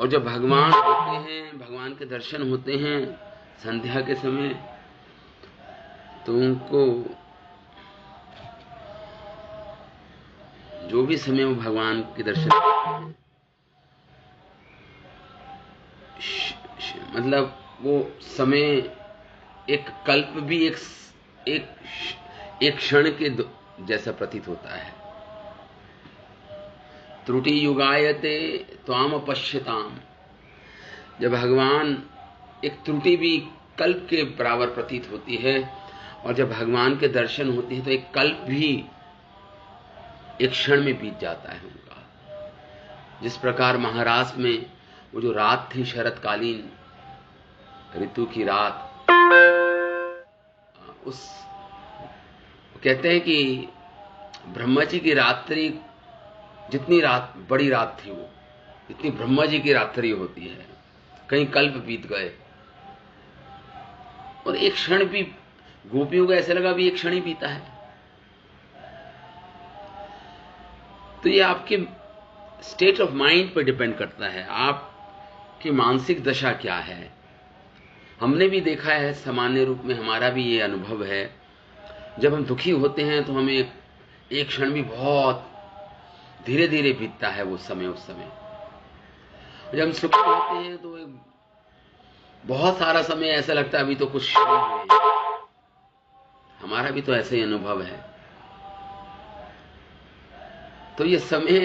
और जब भगवान होते हैं, भगवान के दर्शन होते हैं संध्या के समय, तो उनको जो भी समय वो भगवान के दर्शन करते हैं, मतलब वो समय एक कल्प भी एक क्षण के जैसा प्रतीत होता है। त्रुटि युगायते त्वाम पश्यताम। जब भगवान, एक त्रुटि भी कल्प के बराबर प्रतीत होती है, और जब भगवान के दर्शन होते हैं तो एक कल्प भी एक क्षण में बीत जाता है उनका। जिस प्रकार महाराष्ट्र में वो जो रात थी, शरतकालीन ऋतु की रात, उस कहते हैं कि ब्रह्मा जी की रात्रि जितनी रात बड़ी रात थी, वो जितनी ब्रह्मा जी की रात्रि होती है, कई कल्प बीत गए और एक क्षण भी गोपियों को ऐसा लगा भी एक क्षण ही बीता है। तो ये आपके स्टेट ऑफ माइंड पर डिपेंड करता है, आपकी मानसिक दशा क्या है। हमने भी देखा है, सामान्य रूप में हमारा भी ये अनुभव है, जब हम दुखी होते हैं तो हमें एक क्षण भी बहुत धीरे धीरे बीतता है वो समय। उस समय जब हम सुखी होते हैं तो बहुत सारा समय ऐसा लगता है अभी तो कुछ क्षण हुए। हमारा भी तो ऐसा ही अनुभव है। तो ये समय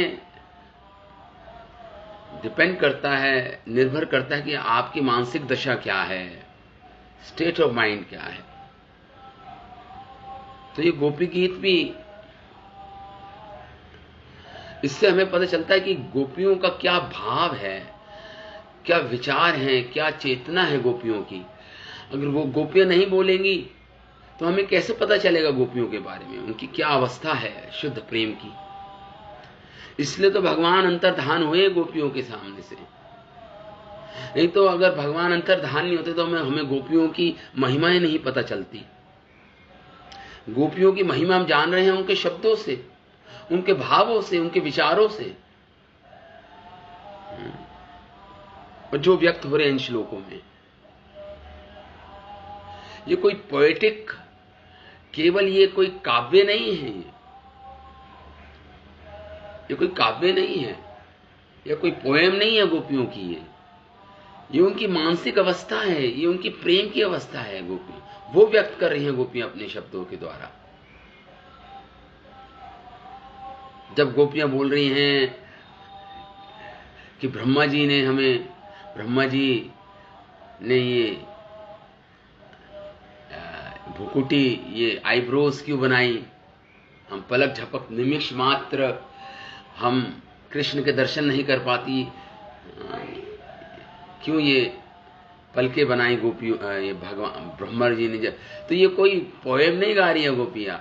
डिपेंड करता है, निर्भर करता है कि आपकी मानसिक दशा क्या है, स्टेट ऑफ माइंड क्या है। तो ये गोपी गीत भी, इससे हमें पता चलता है कि गोपियों का क्या भाव है, क्या विचार है, क्या चेतना है गोपियों की। अगर वो गोपियां नहीं बोलेंगी तो हमें कैसे पता चलेगा गोपियों के बारे में, उनकी क्या अवस्था है शुद्ध प्रेम की। इसलिए तो भगवान अंतर्धान हुए गोपियों के सामने से। नहीं तो अगर भगवान अंतर्धान नहीं होते तो हमें गोपियों की महिमाएं नहीं पता चलती। गोपियों की महिमा हम जान रहे हैं उनके शब्दों से, उनके भावों से, उनके विचारों से, और जो व्यक्त हो रहे हैं इन श्लोकों में। ये कोई पोएटिक, केवल ये कोई काव्य नहीं है, ये कोई काव्य नहीं है, ये कोई पोएम नहीं है गोपियों की। ये उनकी मानसिक अवस्था है, ये उनकी प्रेम की अवस्था है। गोपी वो व्यक्त कर रही हैं, गोपियां अपने शब्दों के द्वारा। जब गोपियां बोल रही हैं कि ब्रह्मा जी ने ये भुकुटी, ये आईब्रोज क्यों बनाई, हम पलक झपक निमिष मात्र हम कृष्ण के दर्शन नहीं कर पाती, क्यों ये पलके बनाई गोपी, ये भगवान ब्रह्मा जी ने। तो ये कोई पोएम नहीं गा रही है गोपियां,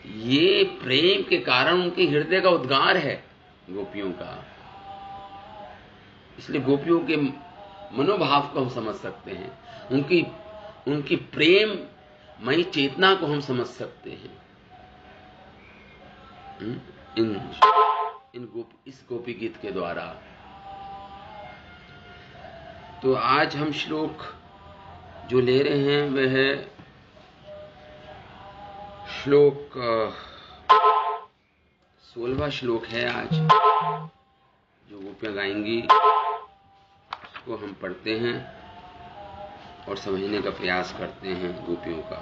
ये प्रेम के कारण उनके हृदय का उद्गार है गोपियों का। इसलिए गोपियों के मनोभाव को हम समझ सकते हैं, उनकी प्रेम मई चेतना को हम समझ सकते हैं इस गोपी गीत के द्वारा। तो आज हम श्लोक जो ले रहे हैं वह है श्लोक 16वां श्लोक है आज, जो गोपियां गाएंगी उसको हम पढ़ते हैं और समझने का प्रयास करते हैं गोपियों का।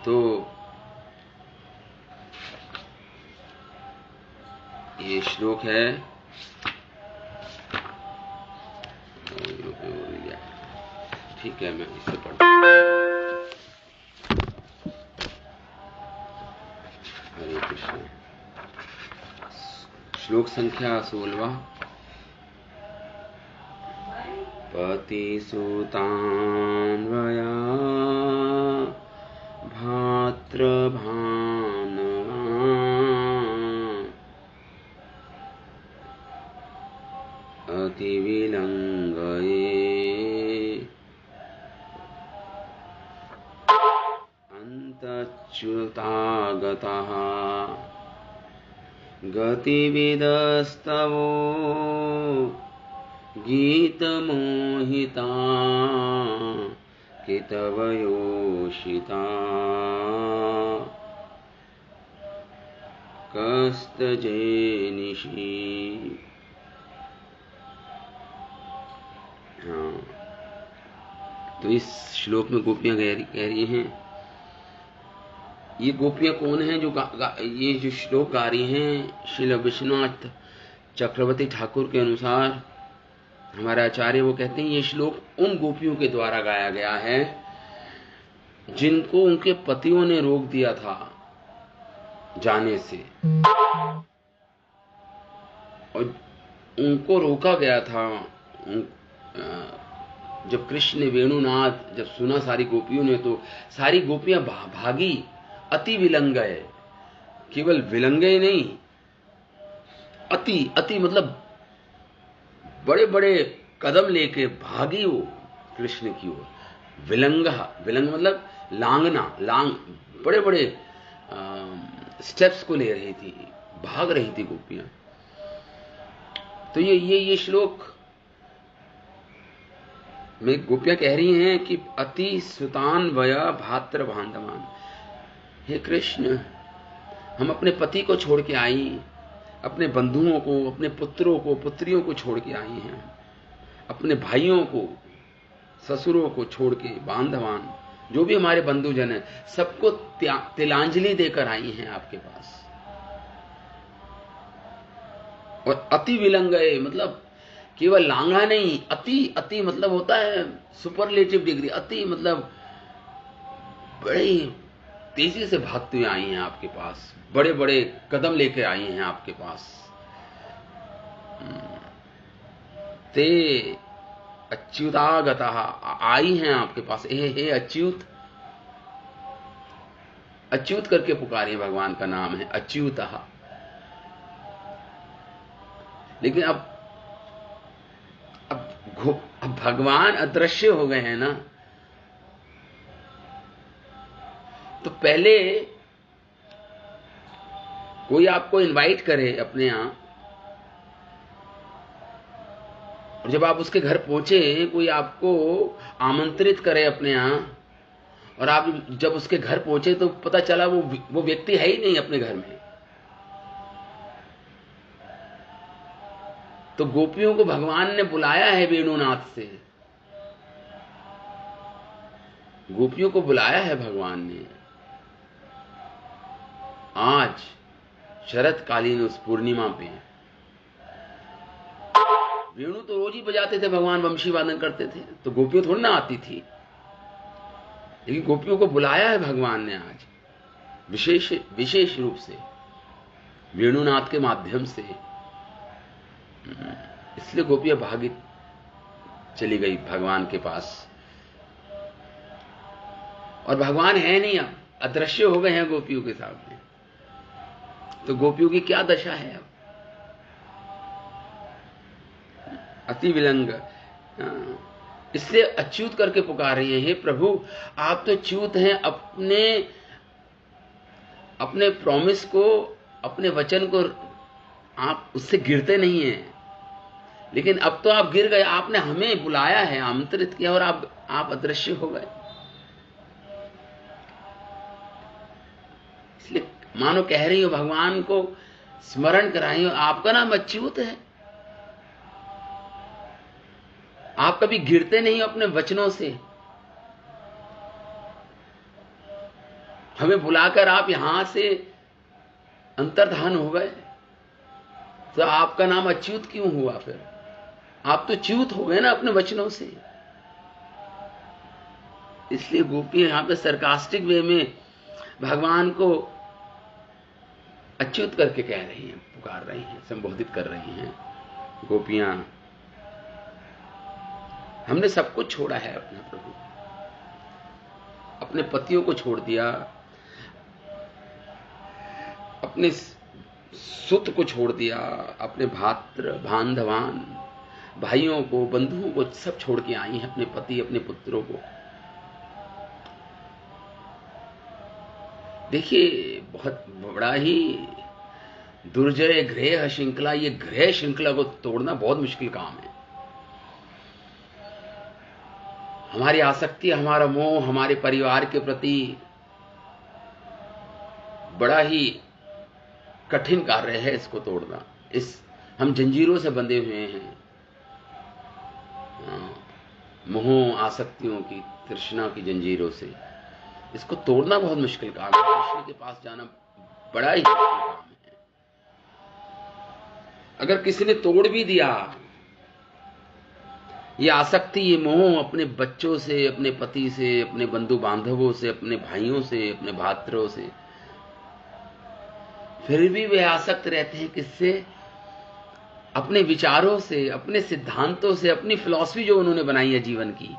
तो ये श्लोक है, ठीक है, मैं इसे पढ़ता हूं। हरे कृष्ण। श्लोक संख्या 16। पतिसुतान्वया भातृभानवा अतिविलङ्गये अन्तच्युतागतः गतिविदस्तवो गीतमोहिता कितवयोषिता कस्तजेनिषि। हाँ, तो इस श्लोक में गोपियां कह रही हैं, ये गोपियां कौन हैं जो ये जो श्लोक गा रही हैं? श्रील विश्वनाथ चक्रवर्ती ठाकुर के अनुसार हमारे आचार्य वो कहते हैं ये श्लोक उन गोपियों के द्वारा गाया गया है जिनको उनके पतियों ने रोक दिया था जाने से, और उनको रोका गया था। जब कृष्ण ने वेणुनाद जब सुना सारी गोपियों ने, तो सारी गोपियां भागी, अति विलंगय, केवल विलंगय नहीं, अति मतलब बड़े बड़े कदम लेके भागी वो कृष्ण की ओर। विलंग मतलब लांग बड़े बड़े स्टेप्स को ले रही थी, भाग रही थी गोपियां। तो ये श्लोक में गोपियां कह रही हैं कि अति सुतान वया भात्र बांधवान, हे कृष्ण, हम अपने पति को छोड़ के आई, अपने बंधुओं को, अपने पुत्रों को, पुत्रियों को छोड़ के आई हैं, अपने भाइयों को, ससुरों को छोड़ के, बांधवान जो भी हमारे बंधुजन हैं, सबको तिलांजलि देकर आई हैं आपके पास। और अति विलंगय मतलब केवल लांघा नहीं, अति मतलब होता है सुपरलेटिव डिग्री। अति मतलब बड़ी तेजी से भागते हुए आई हैं आपके पास, बड़े बड़े कदम लेकर आई हैं आपके पास। ते अच्युतागता, आई हैं आपके पास, हे अच्युत, अच्युत करके पुकारिए, भगवान का नाम है अच्युतः। लेकिन अब भगवान अदृश्य हो गए हैं ना, तो पहले कोई आपको इनवाइट करे अपने यहां, और जब आप उसके घर पहुंचे, कोई आपको आमंत्रित करे अपने यहां, और आप जब उसके घर पहुंचे तो पता चला वो व्यक्ति है ही नहीं अपने घर में। तो गोपियों को भगवान ने बुलाया है वेणुनाथ से, गोपियों को बुलाया है भगवान ने आज शरतकालीन उस पूर्णिमा पे। वेणु तो रोज ही बजाते थे भगवान, वंशी वादन करते थे, तो गोपियों थोड़ी ना आती थी, लेकिन गोपियों को बुलाया है भगवान ने आज विशेष रूप से वेणुनाथ के माध्यम से। इसलिए गोपियां भागी चली गई भगवान के पास, और भगवान है नहीं, अब अदृश्य हो गए हैं गोपियों के सामने। तो गोपियों की क्या दशा है अब? अति विलंग, इसलिए अच्युत करके पुकार रही है, हे प्रभु आप तो च्युत हैं, अपने प्रॉमिस को, अपने वचन को आप उससे गिरते नहीं हैं। लेकिन अब तो आप गिर गए, आपने हमें बुलाया है, आमंत्रित किया, और आप अदृश्य हो गए। इसलिए मानो कह रही हो, भगवान को स्मरण कराई हो, आपका नाम अच्युत है, आप कभी गिरते नहीं अपने वचनों से। हमें बुलाकर आप यहां से अंतर्धान हो गए, तो आपका नाम अच्युत क्यों हुआ? फिर आप तो च्युत हो गए ना अपने वचनों से। इसलिए गोपियां यहां पे सरकास्टिक वे में भगवान को अच्युत करके कह रही हैं, पुकार रही हैं, संबोधित कर रही हैं। गोपियां, हमने सब कुछ छोड़ा है अपना प्रभु, अपने पतियों को छोड़ दिया, अपने सुत को छोड़ दिया, अपने भात्र बांधवान भाइयों को, बंधुओं को सब छोड़ के आई हैं, अपने पति, अपने पुत्रों को। देखिए बहुत बड़ा ही दुर्जय ग्रह श्रृंखला, ये ग्रह श्रृंखला को तोड़ना बहुत मुश्किल काम है। हमारी आसक्ति, हमारा मोह, हमारे परिवार के प्रति बड़ा ही कठिन कार्य है इसको तोड़ना। हम जंजीरों से बंधे हुए हैं, मोह आसक्तियों की, तृष्णा की जंजीरों से। इसको तोड़ना बहुत मुश्किल काम है। कृष्ण के पास जाना बड़ा ही मुश्किल काम है। अगर किसी ने तोड़ भी दिया ये आसक्ति, ये मोह अपने बच्चों से, अपने पति से, अपने बंधु बांधवों से, अपने भाइयों से, अपने भात्रों से, फिर भी वे आसक्त रहते हैं किससे? अपने विचारों से, अपने सिद्धांतों से, अपनी फिलॉसफी जो उन्होंने बनाई है जीवन की,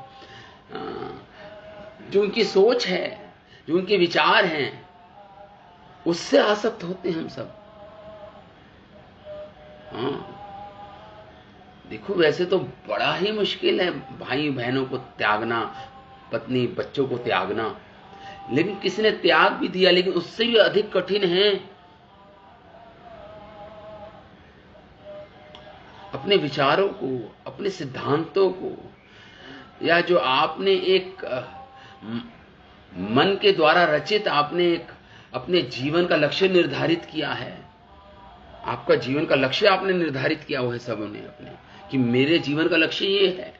जो उनकी सोच है, जो उनके विचार हैं, उससे आसक्त होते हैं हम सब। देखो, वैसे तो बड़ा ही मुश्किल है भाई बहनों को त्यागना, पत्नी बच्चों को त्यागना, लेकिन किसी ने त्याग भी दिया, लेकिन उससे भी अधिक कठिन है अपने विचारों को, अपने सिद्धांतों को, या जो आपने एक मन के द्वारा रचित, आपने एक अपने जीवन का लक्ष्य निर्धारित किया है। आपका जीवन का लक्ष्य आपने निर्धारित किया हुआ है सबों ने अपने, कि मेरे जीवन का लक्ष्य ये है।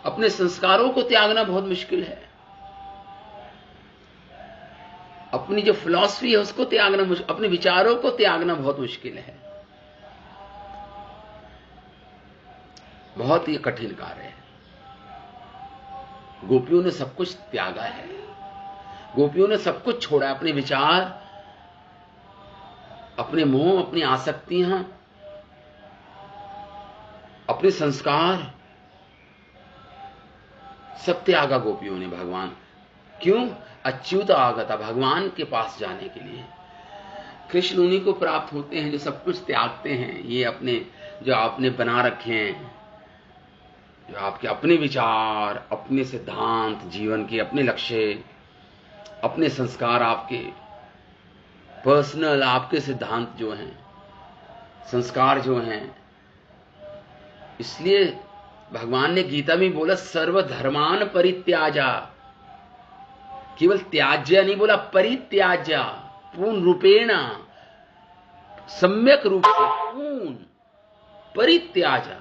अपने संस्कारों को त्यागना बहुत मुश्किल है। अपनी जो फिलॉसफी है उसको त्यागना, अपने विचारों को त्यागना बहुत मुश्किल है। बहुत ही कठिन कार्य है। गोपियों ने सब कुछ त्यागा है। गोपियों ने सब कुछ छोड़ा, अपने विचार, अपने मोह, अपनी आसक्तियां, अपने संस्कार, सब त्यागा गोपियों ने भगवान। क्यों? अच्युत आगता, भगवान के पास जाने के लिए। कृष्ण उन्हीं को प्राप्त होते हैं जो सब कुछ त्यागते हैं। ये अपने जो आपने बना रखे हैं, जो आपके अपने विचार, अपने सिद्धांत जीवन के, अपने लक्ष्य, अपने संस्कार, आपके पर्सनल आपके सिद्धांत जो हैं, संस्कार जो हैं। इसलिए भगवान ने गीता में बोला सर्वधर्मान परित्याजा। केवल त्याज्य नहीं बोला, परित्याज्य, पूर्ण रूपेण, सम्यक रूप से, पूर्ण परित्याजा।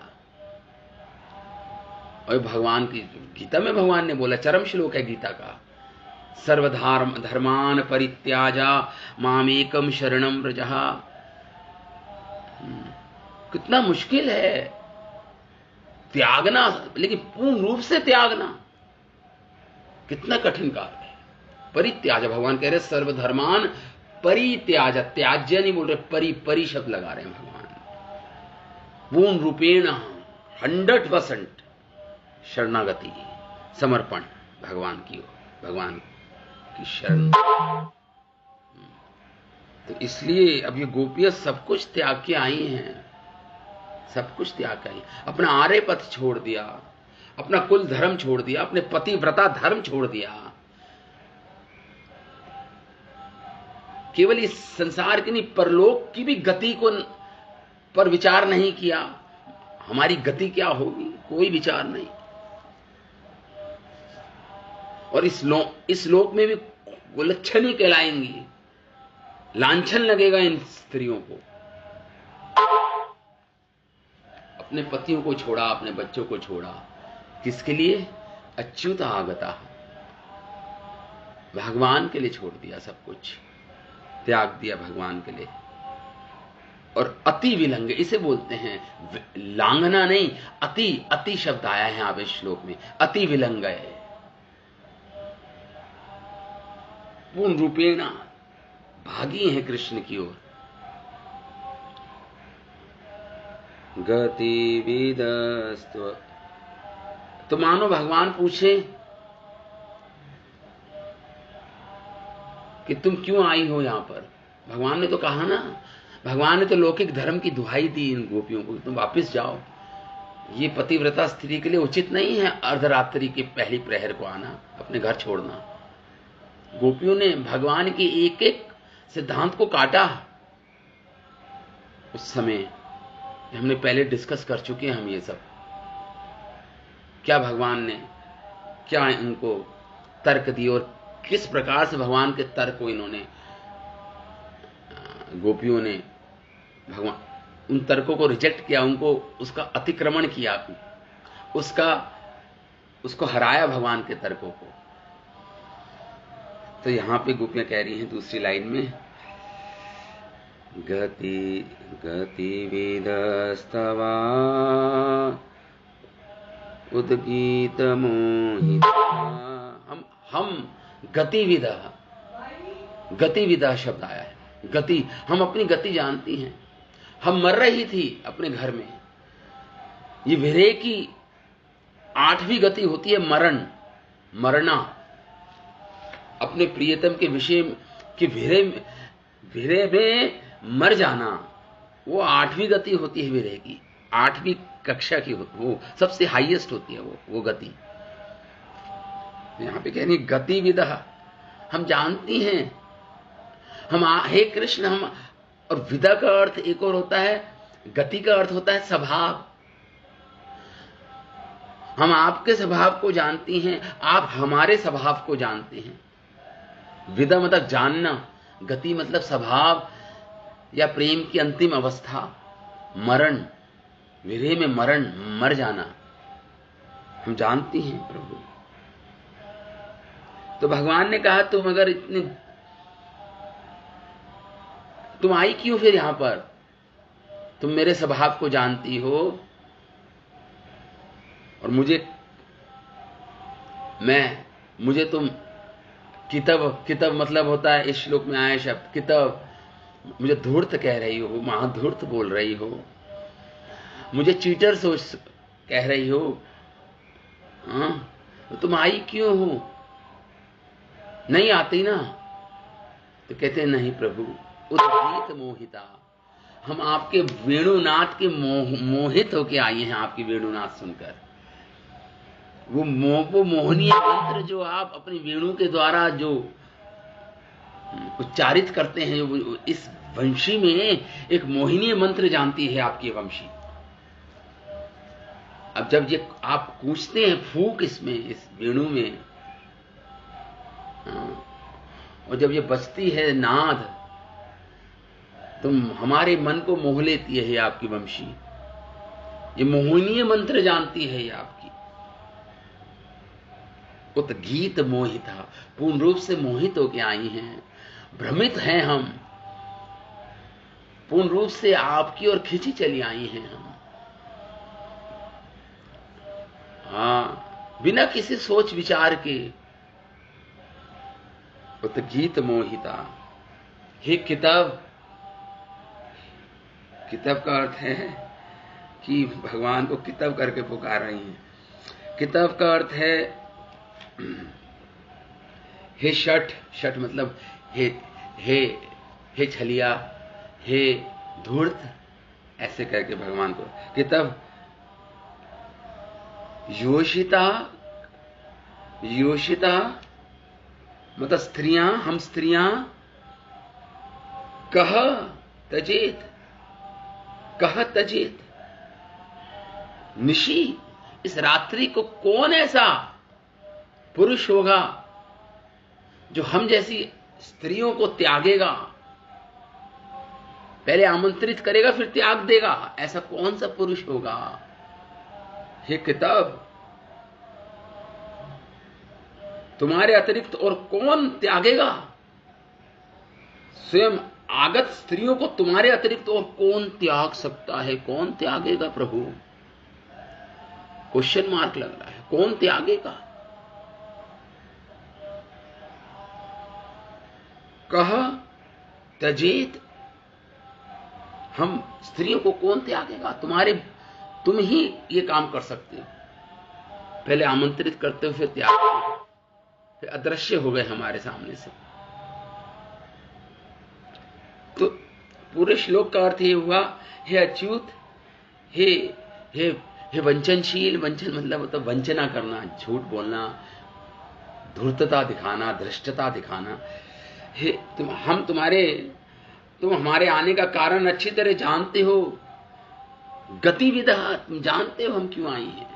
और भगवान की गीता में भगवान ने बोला, चरम श्लोक है गीता का, सर्वधर्मान परित्याजा मामेकम शरणम व्रजः। कितना मुश्किल है त्यागना, लेकिन पूर्ण रूप से त्यागना कितना कठिन कार्य है। परित्याज, भगवान कह रहे सर्वधर्मान परित्याज, त्याज्य नहीं बोल रहे, परि शब्द लगा रहे हैं भगवान। पूर्ण रूपेण 100% शरणागति, समर्पण भगवान की ओर, भगवान की शरण। तो इसलिए अब ये गोपियां सब कुछ त्याग के आई हैं, सब कुछ त्याग के आई। अपना आर्य पथ छोड़ दिया, अपना कुल धर्म छोड़ दिया, अपने पतिव्रता धर्म छोड़ दिया। केवल इस संसार की नहीं, परलोक की भी गति को पर विचार नहीं किया। हमारी गति क्या होगी, कोई विचार नहीं। और इस लोक में भी गुलच्छन ही कहलाएंगी, लांछन लगेगा इन स्त्रियों को। अपने पतियों को छोड़ा, अपने बच्चों को छोड़ा, किसके लिए? अच्युत आगता, भगवान के लिए छोड़ दिया, सब कुछ त्याग दिया भगवान के लिए। और अति विलंग, इसे बोलते हैं लांघना नहीं, अति शब्द आया है आप इस श्लोक में, अति विलंग है। पूर्ण रूपेण भागी है कृष्ण की ओर। गति विदस्त्व, तो मानो भगवान पूछे कि तुम क्यों आई हो यहां पर। भगवान ने तो कहा ना, भगवान ने तो लौकिक धर्म की दुहाई दी इन गोपियों को, तुम वापस जाओ। ये पतिव्रता स्त्री के लिए उचित नहीं है अर्धरात्रि के पहली प्रहर को आना, अपने घर छोड़ना। गोपियों ने भगवान की एक एक सिद्धांत को काटा। उस समय हमने पहले डिस्कस कर चुके हैं हम ये सब, क्या भगवान ने क्या इनको तर्क दिए और किस प्रकार से भगवान के तर्क को इन्होंने, गोपियों ने भगवान उन तर्कों को रिजेक्ट किया, उनको उसका अतिक्रमण किया, उसको हराया भगवान के तर्कों को। तो यहां पे गोपियां कह रही हैं दूसरी लाइन में, गति विदस्तवा उद्गीत मोहिता। हम गतिविदा शब्द आया है, गति, हम अपनी गति जानती हैं। हम मर रही थी अपने घर में। ये विरह की 8वीं गति होती है मरना, अपने प्रियतम के विषय की विरह में मर जाना। वो 8वीं गति होती है विरह की, 8वीं कक्षा की वो सबसे हाईएस्ट होती है वो गति। यहां पे कह रही गति विदा, हम जानती हैं, हम हे कृष्ण हम। और विदा का अर्थ एक और होता है, गति का अर्थ होता है स्वभाव। हम आपके स्वभाव को जानती हैं, आप हमारे स्वभाव को जानते हैं। विदा मतलब जानना, गति मतलब स्वभाव या प्रेम की अंतिम अवस्था, मरण, विरह में मर जाना हम जानती हैं प्रभु। तो भगवान ने कहा तुम अगर इतने, तुम आई क्यों फिर यहां पर? तुम मेरे स्वभाव को जानती हो और मुझे तुम कितब मतलब होता है, इस श्लोक में आया शब्द कितब, मुझे धूर्त कह रही हो, महाधूर्त बोल रही हो, मुझे चीटर सोच कह रही हो। तो तुम आई क्यों हो? नहीं आती ना? तो कहते नहीं प्रभु, उद्गीत मोहिता, हम आपके वेणुनाथ के मोहित होके आई हैं, आपकी वेणुनाथ सुनकर। वो मोहनीय मंत्र जो आप अपनी वेणु के द्वारा जो उच्चारित करते हैं, इस वंशी में एक मोहिनीय मंत्र जानती है आपकी वंशी। अब जब ये आप कूंचते हैं फूक इसमें, इस वेणु में, और जब ये बजती है नाद, तुम हमारे मन को मोह लेती है आपकी वंशी। ये मोहनीय मंत्र जानती है ये आपकी। उद्गीत मोहिता, पूर्ण रूप से मोहित होके आई हैं, भ्रमित हैं हम, पूर्ण रूप से आपकी ओर खिंची चली आई हैं हम। बिना किसी सोच विचार के। उद्गीत मोहिता, हे किताब का अर्थ है कि भगवान को किताब करके पुकार रही हैं। किताब का अर्थ है हे शठ मतलब हे छलिया, हे धूर्त, ऐसे करके भगवान को किताब। योषिता मतलब स्त्रियां, हम स्त्रियां, कह तजेत, निशी, इस रात्रि को कौन ऐसा पुरुष होगा जो हम जैसी स्त्रियों को त्यागेगा? पहले आमंत्रित करेगा फिर त्याग देगा, ऐसा कौन सा पुरुष होगा? हे किताब, तुम्हारे अतिरिक्त और कौन त्यागेगा? स्वयं आगत स्त्रियों को तुम्हारे अतिरिक्त और कौन त्याग सकता है? कौन त्यागेगा प्रभु? क्वेश्चन मार्क लग रहा है, कौन त्यागेगा? कह तजेत, हम स्त्रियों को कौन त्यागेगा? तुम ही ये काम कर सकते हो। पहले आमंत्रित करते हो, फिर त्याग, फिर अदृश्य हो गए हमारे सामने से। तो पूरे श्लोक का अर्थ ये हुआ, हे अच्युत, हे वंचनशील, वंचन मतलब तो वंचना करना, झूठ बोलना, धूर्तता दिखाना, धृष्टता दिखाना, हे तुम हमारे आने का कारण अच्छी तरह जानते हो, गतिविधा तुम जानते हो हम क्यों आई हैं।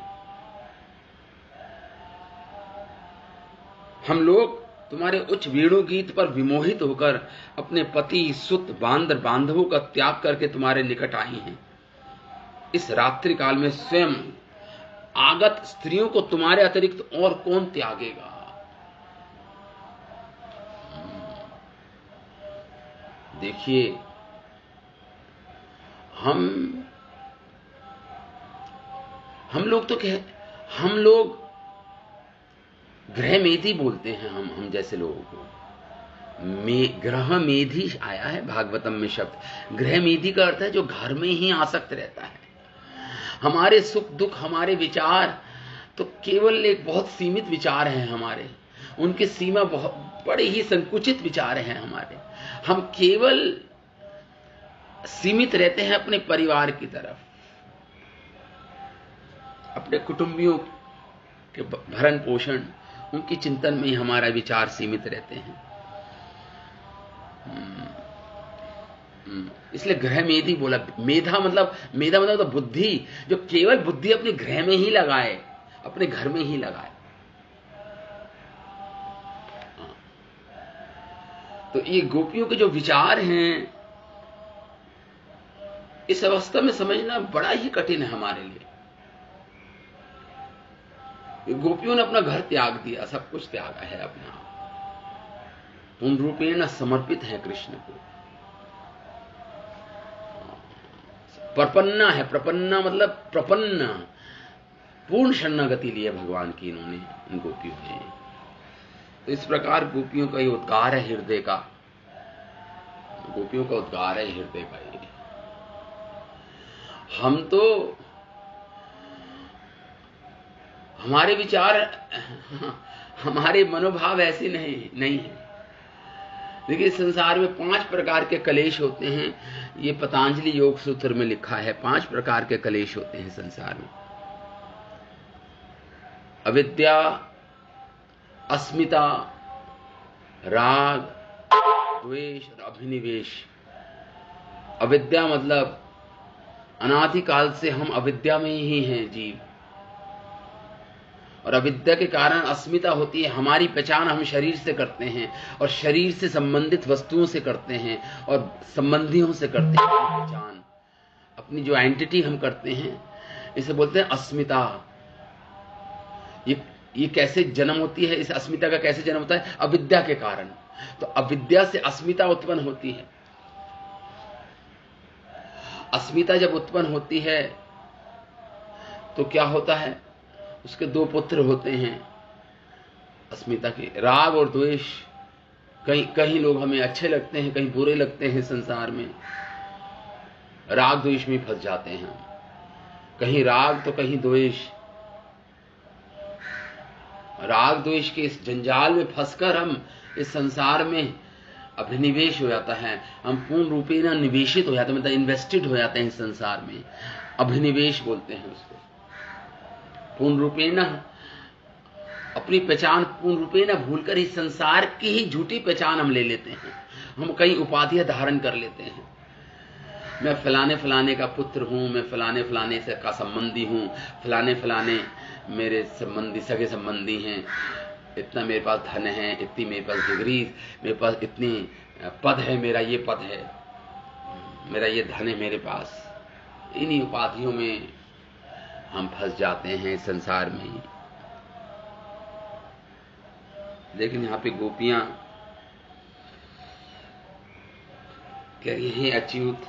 हम लोग तुम्हारे उच्च वेणु गीत पर विमोहित होकर अपने पति सुत बांधर बांधवों का त्याग करके तुम्हारे निकट आई हैं। इस रात्रि काल में स्वयं आगत स्त्रियों को तुम्हारे अतिरिक्त और कौन त्यागेगा। देखिए, हम लोग ग्रह मेधी बोलते हैं। हम जैसे लोगों को ग्रह मेधी आया है भागवतम में शब्द। ग्रह मेधी का अर्थ है जो घर में ही आसक्त रहता है। हमारे सुख दुख, हमारे विचार तो केवल एक बहुत सीमित विचार हैं हमारे, उनकी सीमा बहुत बड़े ही संकुचित विचार हैं हमारे। हम केवल सीमित रहते हैं अपने परिवार की तरफ, अपने कुटुंबियों के भरण पोषण, उनकी चिंतन में ही हमारा विचार सीमित रहते हैं। इसलिए ग्रह मेधी बोला। मेधा मतलब तो बुद्धि, जो केवल बुद्धि अपने गृह में ही लगाए, अपने घर में ही लगाए। तो ये गोपियों के जो विचार हैं, इस अवस्था में समझना बड़ा ही कठिन है हमारे लिए। गोपियों ने अपना घर त्याग दिया, सब कुछ त्यागा है अपना, पूर्ण रूपेण समर्पित है कृष्ण को। प्रपन्ना है, प्रपन्ना मतलब प्रपन्न, पूर्ण शरणागति ली है भगवान की इन्होंने, इन गोपियों ने। तो इस प्रकार गोपियों का ये उद्गार है हृदय का, गोपियों का उद्गार है हृदय का ये। हम तो हमारे विचार, हमारे मनोभाव ऐसे नहीं है। देखिए, संसार में 5 प्रकार के कलेश होते हैं। ये पतंजलि योग सूत्र में लिखा है, 5 प्रकार के कलेश होते हैं संसार में। अविद्या, अस्मिता, राग, द्वेष और अभिनिवेश। अविद्या मतलब अनादिकाल से हम अविद्या में ही हैं जीव, और अविद्या के कारण अस्मिता होती है। हमारी पहचान हम शरीर से करते हैं, और शरीर से संबंधित वस्तुओं से करते हैं, और संबंधियों से करते हैं। अपनी पहचान, अपनी जो आइडेंटिटी हम करते हैं, इसे बोलते हैं अस्मिता। ये कैसे जन्म होती है, इस अस्मिता का कैसे जन्म होता है? अविद्या के कारण। तो अविद्या से अस्मिता उत्पन्न होती है। अस्मिता जब उत्पन्न होती है तो क्या होता है? उसके 2 पुत्र होते हैं अस्मिता के, राग और द्वेष। कहीं लोग हमें अच्छे लगते हैं, कहीं बुरे लगते हैं। संसार में राग द्वेष में फंस जाते हैं, कहीं राग तो कहीं द्वेष। राग द्वेष के इस जंजाल में फंसकर हम इस संसार में अभिनिवेश हो जाता है, हम पूर्ण रूपेण निवेशित हो जाते हैं, मतलब इन्वेस्टेड हो जाते हैं इस संसार में। अभिनिवेश बोलते हैं उसको। पूर्ण रूपेण अपनी पहचान पूर्ण रूपेण भूलकर इस संसार की ही झूठी पहचान हम ले लेते हैं। हम कई उपाधियां धारण कर लेते हैं। मैं फलाने फलाने का पुत्र हूं, मैं फलाने फलाने से का संबंधी हूं, फलाने फलाने मेरे संबंधी सगे संबंधी हैं, इतना मेरे पास धन है, इतनी मेरे पास डिग्री, मेरे पास इतनी पद है, मेरा ये पद है, मेरा ये धन है मेरे पास। इन्हीं उपाधियों में हम फंस जाते हैं संसार में। लेकिन यहां पे गोपियां कह रही हैं, अच्युत,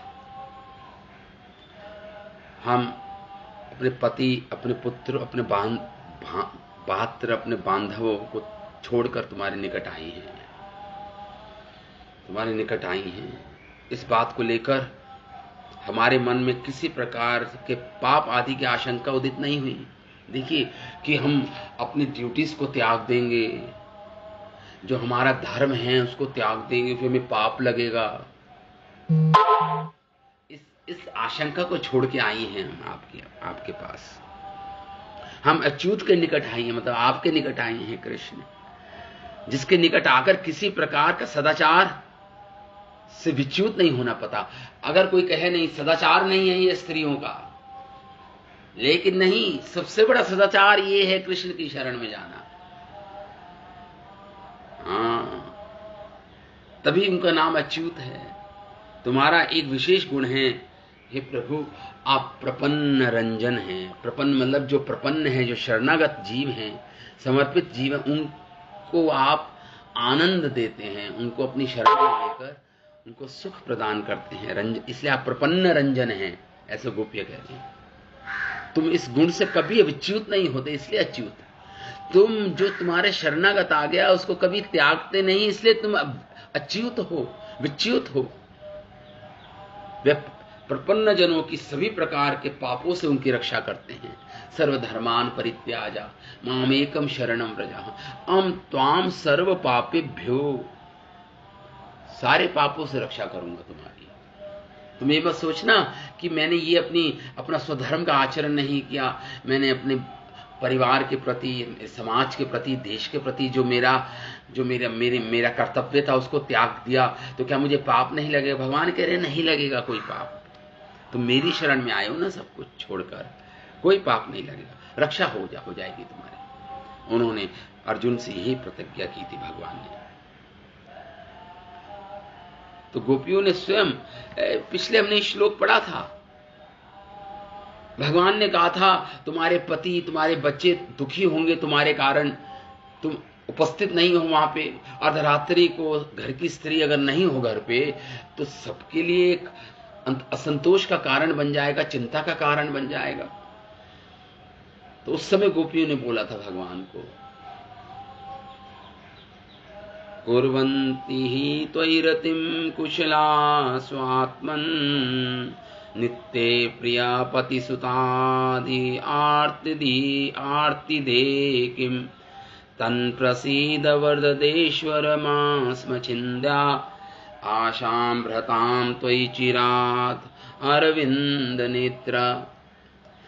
हम अपने पति, अपने पुत्र, अपने पात्र, अपने बांधवों को छोड़कर तुम्हारे निकट आई हैं, तुम्हारे निकट आई हैं। इस बात को लेकर हमारे मन में किसी प्रकार के पाप आदि की आशंका उदित नहीं हुई। देखिए कि हम अपनी ड्यूटीज को त्याग देंगे, जो हमारा धर्म है उसको त्याग देंगे, फिर हमें पाप लगेगा। इस आशंका को छोड़ के आई हैं हम आपके पास। हम अच्युत के निकट आई हैं, मतलब आपके निकट आई हैं कृष्ण। जिसके निकट आकर किसी प्रकार का सदाचार से विच्युत नहीं होना पता। अगर कोई कहे नहीं सदाचार नहीं है ये स्त्रियों का, लेकिन नहीं, सबसे बड़ा सदाचार ये है कृष्ण की शरण में जाना। हाँ, तभी उनका नाम अच्युत है। तुम्हारा एक विशेष गुण है, हे प्रभु, आप प्रपन्न रंजन हैं। प्रपन्न मतलब जो प्रपन्न है, जो शरणागत जीव हैं, समर्पित जीव हैं, उनको आप आनंद देते हैं, उनको अपनी शरण में लेकर उनको सुख प्रदान करते हैं। रंजन, इसलिए आप प्रपन्न रंजन हैं, ऐसे गोपियां कहते हैं। तुम इस गुण से कभी विच्युत नहीं होते, इसलिए अच्युत। तुम जो तुम्हारे शरणागत आ गया उसको कभी त्यागते नहीं, इसलिए तुम अच्युत हो, विच्युत हो। वे प्रपन्न जनों की सभी प्रकार के पापों से उनकी रक्षा करते हैं। सर्वधर्मान परित्याजा मामेकम शरणम व्रजा अहम त्वाम सर्व पापेभ्यो, सारे पापों से रक्षा करूंगा तुम्हारी। तुम ये मत सोचना कि मैंने ये अपना स्वधर्म का आचरण नहीं किया, मैंने अपने परिवार के प्रति, समाज के प्रति, देश के प्रति जो मेरा कर्तव्य था उसको त्याग दिया, तो क्या मुझे पाप नहीं लगेगा? भगवान कह रहे नहीं लगेगा कोई पाप। तुम मेरी शरण में आए हो ना, सब कुछ छोड़कर, कोई पाप नहीं लगेगा, रक्षा हो जाएगी तुम्हारी। उन्होंने अर्जुन से यही प्रतिज्ञा की थी भगवान ने। तो गोपियों ने स्वयं, पिछले हमने श्लोक पढ़ा था, भगवान ने कहा था तुम्हारे पति, तुम्हारे बच्चे दुखी होंगे तुम्हारे कारण, तुम उपस्थित नहीं हो वहां पे। अर्धरात्रि को घर की स्त्री अगर नहीं हो घर पे तो सबके लिए एक असंतोष का कारण बन जाएगा, चिंता का कारण बन जाएगा। तो उस समय गोपियों ने बोला था भगवान को, कुर्वन्ति हि त्वयि रतिं कुशला स्वात्मन् नित्ये प्रिया पतिसुतादि आर्तिदे किं तन्प्रसीद वरदेश्वर मां स्म छिन्द्या आशां भ्रतां त्वयि चिरात् अरविंद नेत्र।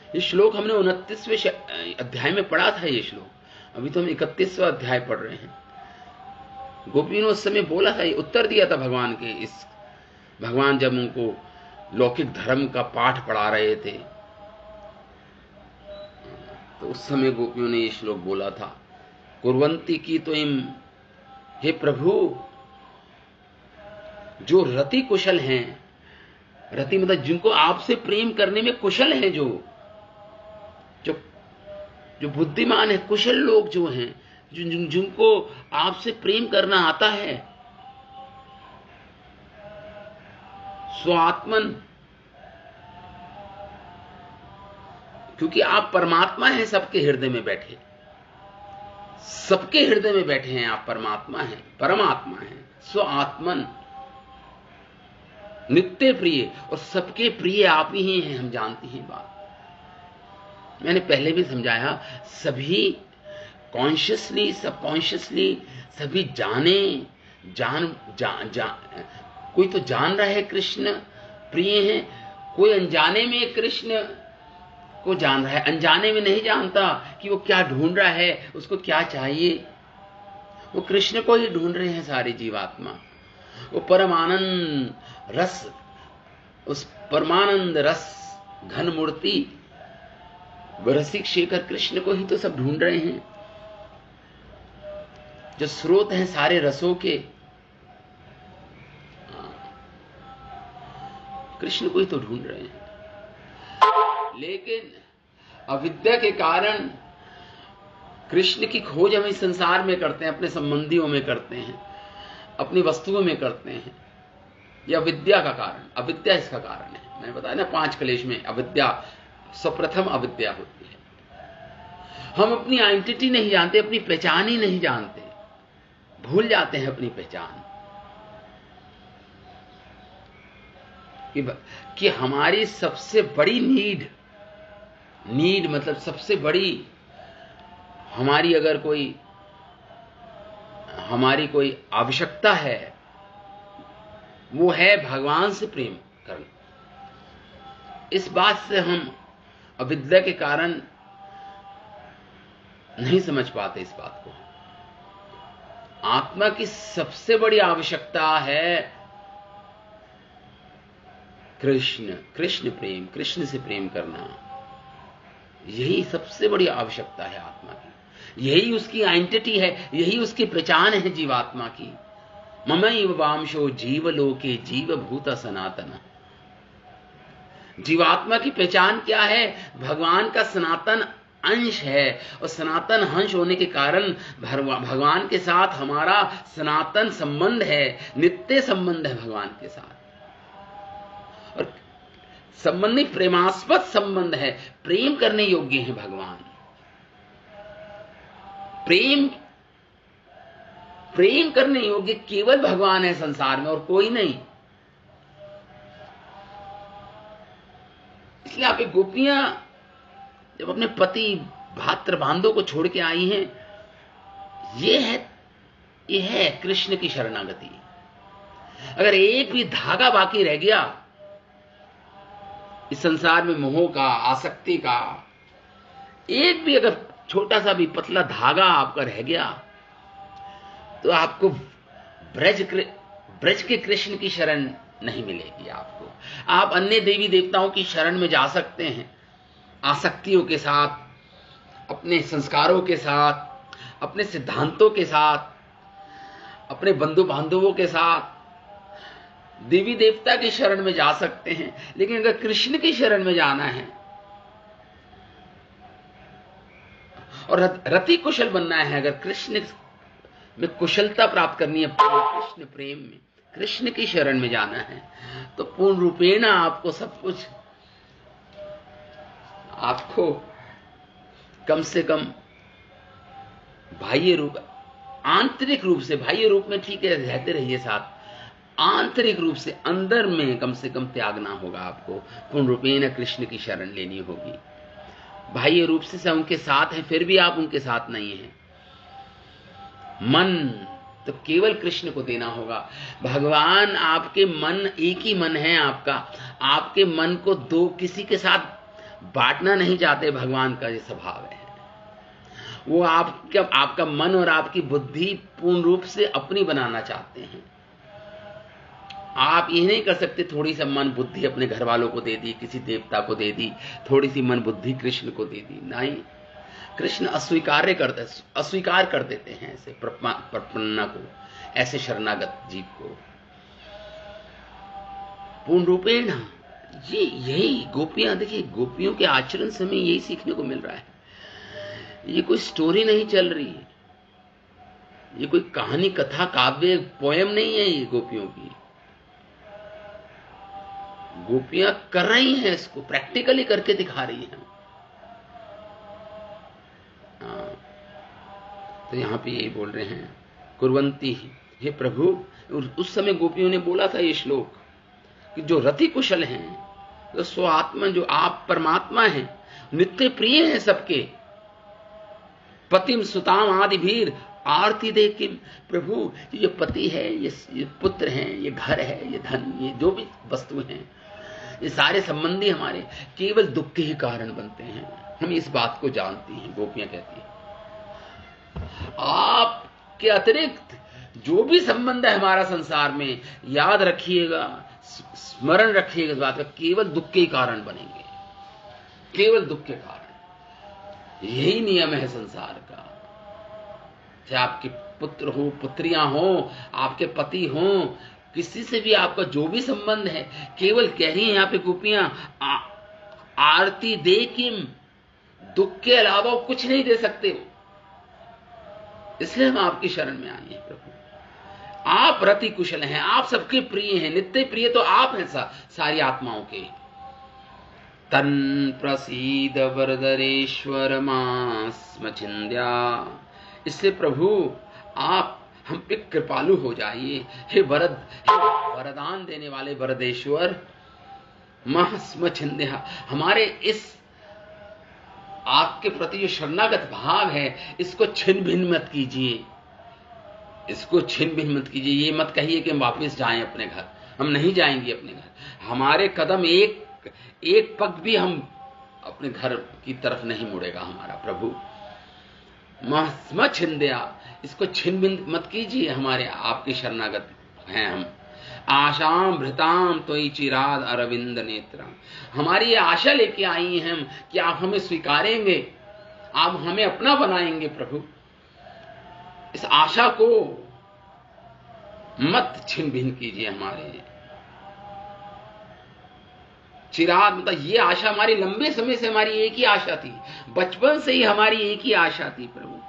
ये श्लोक हमने 29वें अध्याय में पढ़ा था। ये श्लोक अभी तो हम 31वां अध्याय पढ़ रहे हैं। गोपियों ने उस समय बोला था, उत्तर दिया था भगवान के। भगवान जब उनको लौकिक धर्म का पाठ पढ़ा रहे थे तो उस समय गोपियों ने ये श्लोक बोला था, कुर्वन्ति की तो हे प्रभु, जो रति कुशल हैं, रति मतलब जिनको आपसे प्रेम करने में कुशल हैं, जो बुद्धिमान है, कुशल लोग जो हैं, जिनको आपसे प्रेम करना आता है, स्वात्मन, क्योंकि आप परमात्मा हैं, सबके हृदय में बैठे, सबके हृदय में बैठे हैं आप, परमात्मा हैं, परमात्मा हैं, स्वात्मन, नित्य प्रिय, और सबके प्रिय आप ही हैं, हम जानते हैं बात। मैंने पहले भी समझाया, सभी कॉन्शियसली, सबकॉन्शियसली, सभी कोई तो जान रहा है कृष्ण प्रिय हैं, कोई अनजाने में कृष्ण को जान रहा है, अनजाने में नहीं जानता कि वो क्या ढूंढ रहा है, उसको क्या चाहिए। वो कृष्ण को ही ढूंढ रहे हैं सारी जीवात्मा। वो परमानंद रस, उस परमानंद रस घन मूर्ति रसिक शेखर कृष्ण को ही तो सब ढूंढ रहे हैं, जो स्रोत हैं सारे रसों के, कृष्ण को ही तो ढूंढ रहे हैं। लेकिन अविद्या के कारण कृष्ण की खोज हम इस संसार में करते हैं, अपने संबंधियों में करते हैं, अपनी वस्तुओं में करते हैं। यह अविद्या का कारण, अविद्या इसका कारण है। मैंने बताया ना 5 क्लेश में अविद्या सर्वप्रथम अविद्या होती है। हम अपनी आइडेंटिटी नहीं जानते, अपनी पहचान ही नहीं जानते, भूल जाते हैं अपनी पहचान कि हमारी सबसे बड़ी नीड मतलब सबसे बड़ी हमारी अगर हमारी कोई आवश्यकता है, वो है भगवान से प्रेम करना। इस बात से हम अविद्या के कारण नहीं समझ पाते इस बात को। आत्मा की सबसे बड़ी आवश्यकता है कृष्ण, कृष्ण प्रेम, कृष्ण से प्रेम करना। यही सबसे बड़ी आवश्यकता है आत्मा की, यही उसकी आइडेंटिटी है, यही उसकी पहचान है जीवात्मा की। ममैव वांशो जीवलोके जीवभूत सनातन। जीवात्मा की पहचान क्या है? भगवान का सनातन अंश है, और सनातन अंश होने के कारण भगवान के साथ हमारा सनातन संबंध है, नित्य संबंध है भगवान के साथ। और संबंधी प्रेमास्पद संबंध है, प्रेम करने योग्य है भगवान। प्रेम करने योग्य केवल भगवान है संसार में, और कोई नहीं। इसलिए आप एक गोपियां जब अपने पति भात्र बांधव को छोड़ के आई हैं, ये है कृष्ण की शरणागति। अगर एक भी धागा बाकी रह गया इस संसार में, मोह का, आसक्ति का, एक भी अगर छोटा सा भी पतला धागा आपका रह गया, तो आपको ब्रज के कृष्ण की शरण नहीं मिलेगी। आपको आप अन्य देवी देवताओं की शरण में जा सकते हैं, आसक्तियों के साथ, अपने संस्कारों के साथ, अपने सिद्धांतों के साथ, अपने बंधु बांधवों के साथ देवी देवता की शरण में जा सकते हैं। लेकिन अगर कृष्ण की शरण में जाना है और रति कुशल बनना है, अगर कृष्ण में कुशलता प्राप्त करनी है, कृष्ण प्रेम में, कृष्ण की शरण में जाना है, तो पूर्ण रूपेण आपको सब कुछ, आपको कम से कम बाह्य रूप, आंतरिक रूप से, बाह्य रूप में ठीक है रहते रहिए साथ, आंतरिक रूप से अंदर में कम से कम त्यागना होगा आपको। पूर्ण रूपेण कृष्ण की शरण लेनी होगी। बाह्य रूप से उनके साथ हैं, फिर भी आप उनके साथ नहीं हैं। मन तो केवल कृष्ण को देना होगा। भगवान आपके मन, एक ही मन है आपका, आपके मन को दो किसी के साथ बांटना नहीं चाहते। भगवान का ये स्वभाव है, वो आपका मन और आपकी बुद्धि पूर्ण रूप से अपनी बनाना चाहते हैं। आप ये नहीं कर सकते थोड़ी सी मन बुद्धि अपने घर वालों को दे दी, किसी देवता को दे दी, थोड़ी सी मन बुद्धि कृष्ण को दे दी। नहीं, कृष्ण अस्वीकार कर देते हैं ऐसे प्रपन्ना को, ऐसे शरणागत जीव को। पूर्ण रूपेण यही गोपियां, देखिए गोपियों के आचरण से हमें यही सीखने को मिल रहा है। ये कोई स्टोरी नहीं चल रही है, ये कोई कहानी, कथा, काव्य, पोयम नहीं है ये गोपियों की। गोपियां कर रही हैं, इसको प्रैक्टिकली करके दिखा रही हैं। तो यहां पे यही बोल रहे हैं, कुर्वंती, हे प्रभु। उस समय गोपियों ने बोला था ये श्लोक कि जो रति कुशल हैं, जो स्वात्मा, जो आप परमात्मा हैं, नित्य प्रिय हैं सबके, पतिम सुताम आदि भीर आरती दे किम। प्रभु ये पति है, ये पुत्र हैं, ये घर है, ये धन, ये जो भी वस्तु हैं, ये सारे संबंधी हमारे केवल दुख के ही कारण बनते हैं। हम इस बात को जानती हैं। गोपियां कहती हैं आपके अतिरिक्त जो भी संबंध है हमारा संसार में, याद रखिएगा, स्मरण रखिएगा इस बात का, केवल दुख के ही कारण बनेंगे, केवल दुख के कारण। यही नियम है संसार का। चाहे आपके पुत्र हो, पुत्रियां हो, आपके पति हो, किसी से भी आपका जो भी संबंध है, केवल कह रही हैं यहाँ पे गोपियां, आरती दे किम, दुख के अलावा कुछ नहीं दे सकते हो। इसलिए हम आपकी शरण में आए हैं प्रभु। आप रति कुशल हैं, आप सबके प्रिय हैं, नित्य प्रिय तो आप हैं सारी आत्माओं के। तन प्रसीद वरदरेश्वर मास्म छिंद्या। इसलिए प्रभु आप हम पे कृपालु हो जाइए। हे वरदान देने वाले वरदेश्वर, मास्म छिंद्या, हमारे इस आपके प्रति जो शरणागत भाव है, इसको छिन्न भिन्न मत कीजिए, इसको छिन्न भिन्न मत कीजिए। ये मत कहिए कि हम वापस जाएं अपने घर, हम नहीं जाएंगे अपने घर। हमारे कदम एक पग भी हम अपने घर की तरफ नहीं मुड़ेगा हमारा प्रभु। मास्म छिंद्या, इसको छिन भिन मत कीजिए, हमारे आपके शरणागत हैं हम। आशाम भृताम तोई चिराद अरविंद नेत्रम, हमारी ये आशा लेके आई हैं हम कि आप हमें स्वीकारेंगे, आप हमें अपना बनाएंगे प्रभु। इस आशा को मत छिन भिन कीजिए हमारे। चिराग मतलब ये आशा हमारी लंबे समय से हमारी एक ही आशा थी, बचपन से ही हमारी एक ही आशा थी प्रभु,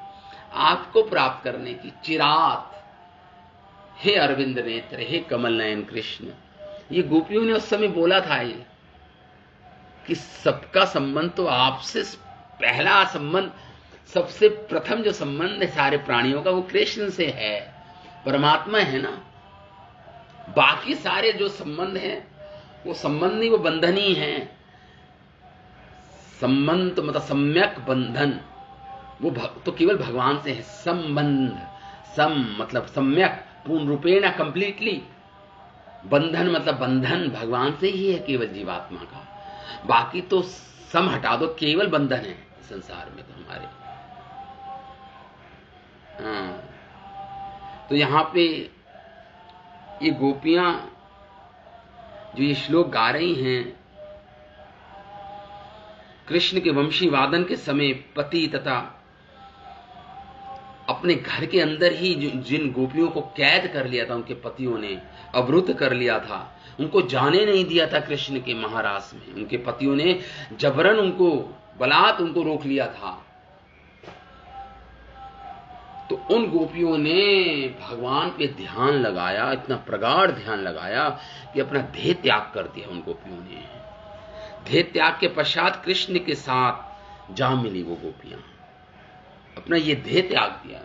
आपको प्राप्त करने की। चिराग, हे अरविंद नेत्र, हे कमल नयन कृष्ण। ये गोपियों ने उस समय बोला था ये कि सबका संबंध तो आपसे, पहला संबंध, सबसे प्रथम जो संबंध है सारे प्राणियों का वो कृष्ण से है, परमात्मा है ना। बाकी सारे जो संबंध हैं वो संबंध नहीं, वो बंधन ही है। संबंध तो मतलब सम्यक बंधन, वो तो केवल भगवान से है। संबंध, सम मतलब सम्यक, पूर्ण रूपेण, कंप्लीटली। बंधन मतलब बंधन भगवान से ही है केवल जीवात्मा का। बाकी तो सम हटा दो, केवल बंधन है संसार में तो हमारे। तो यहां पे ये गोपियां जो ये श्लोक गा रही हैं, कृष्ण के वंशी वादन के समय पति तथा अपने घर के अंदर ही जिन गोपियों को कैद कर लिया था, उनके पतियों ने अवरुद्ध कर लिया था, उनको जाने नहीं दिया था कृष्ण के महारास में। उनके पतियों ने जबरन उनको, बलात् उनको रोक लिया था। तो उन गोपियों ने भगवान पे ध्यान लगाया, इतना प्रगाढ़ ध्यान लगाया कि अपना देह त्याग कर दिया। उन गोपियों ने देह त्याग के पश्चात कृष्ण के साथ जा मिली वो गोपियां, अपना ये देह त्याग दिया।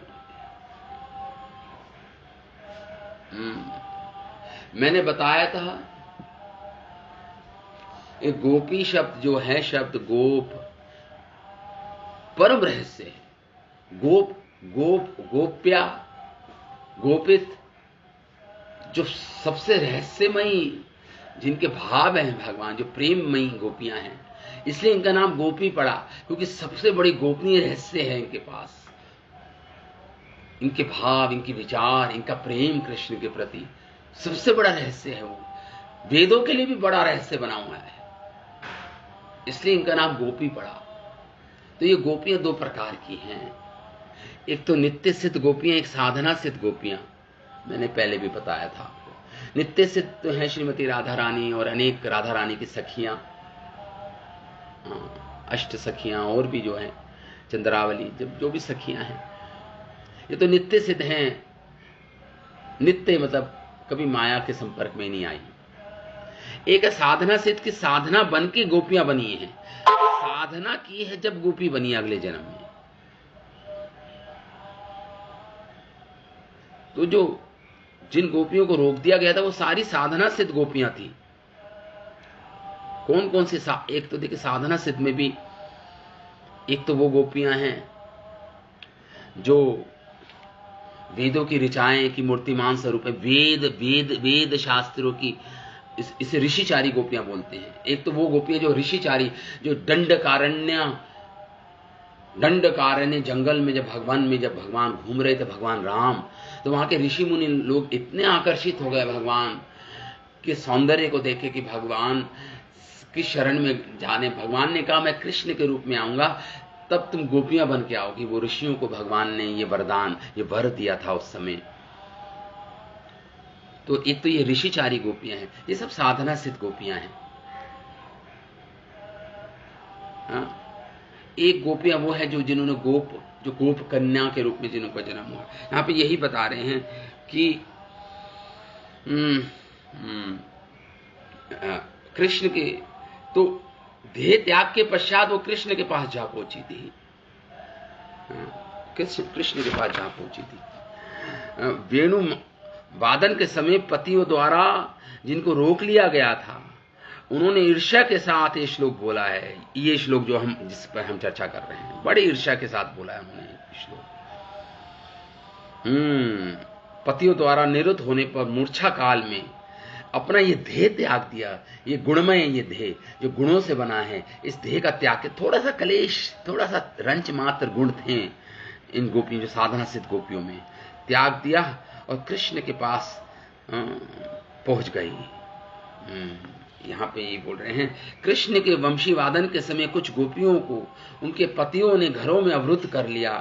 मैंने बताया था एक गोपी शब्द जो है, शब्द गोप परम रहस्य है। गोप, गोप, गोप्या, गोपित, जो सबसे रहस्यमयी, जिनके भाव हैं भगवान, जो प्रेममयी गोपियां हैं, इसलिए इनका नाम गोपी पड़ा, क्योंकि सबसे बड़ी गोपनीय रहस्य है इनके पास। इनके भाव, इनके विचार, इनका प्रेम कृष्ण के प्रति सबसे बड़ा रहस्य है। वो वेदों के लिए भी बड़ा रहस्य बना हुआ है, इसलिए इनका नाम गोपी पड़ा। तो ये गोपियां दो प्रकार की हैं, एक तो नित्य सिद्ध गोपियां, एक साधना सिद्ध गोपियां। मैंने पहले भी बताया था आपको। नित्य सिद्ध तो है श्रीमती राधा रानी और अनेक राधा रानी की सखियां, अष्ट सखियां, और भी जो है चंद्रावली, जब जो भी सखियां हैं, ये तो नित्य सिद्ध हैं। नित्य मतलब कभी माया के संपर्क में नहीं आई। एक है साधना सिद्ध की, साधना बन के गोपियां बनी हैं। साधना की है जब गोपी बनी अगले जन्म में। तो जो जिन गोपियों को रोक दिया गया था वो सारी साधना सिद्ध गोपियां थी। कौन कौन सी? एक तो देखिए साधना सिद्ध में भी एक तो वो गोपियां हैं जो वेदों की ऋचाएं की मूर्तिमान स्वरूप है, वेद शास्त्रों की, इसे ऋषिचारी गोपियां बोलते हैं। एक तो वो गोपियां जो ऋषिचारी, जो दंडकारण्य जंगल में जब भगवान घूम रहे थे, भगवान राम, तो वहां के ऋषि मुनि लोग इतने आकर्षित हो गए भगवान के सौंदर्य को देखे कि भगवान की शरण में जाने। भगवान ने कहा मैं कृष्ण के रूप में आऊंगा, तब तुम गोपियां बन के आओगी। वो ऋषियों को भगवान ने ये वरदान, ये वर दिया था उस समय। तो एक तो ये ऋषिचारी गोपियां हैं, ये सब साधना सिद्ध गोपियां हैं। हाँ? एक गोपियां वो है जो जिन्होंने गोप कन्या के रूप में जिनको जन्म हुआ। यहां पे यही बता रहे हैं कि कृष्ण के तो देह त्याग के पश्चात वो कृष्ण के पास जा पहुंची थी। कृष्ण के पास जा पहुंची थी। वेणु वादन के समय पतियों द्वारा जिनको रोक लिया गया था, उन्होंने ईर्ष्या के साथ ये श्लोक बोला है। ये श्लोक जो जिस पर हम चर्चा कर रहे हैं, बड़े ईर्ष्या के साथ बोला है उन्होंने श्लोक। पतियों द्वारा निरुद्ध होने पर मूर्छा काल में अपना ये देह त्याग दिया। ये गुणमय, ये देह जो गुणों से बना है, इस देह का त्याग के, थोड़ा सा कलेश, थोड़ा सा रंच मात्र गुण थे इन गोपियों, जो साधना सिद्ध गोपियों में त्याग दिया और कृष्ण के पास पहुंच गई। यहाँ पे ये बोल रहे हैं, कृष्ण के वंशी वादन के समय कुछ गोपियों को उनके पतियों ने घरों में अवरुद्ध कर लिया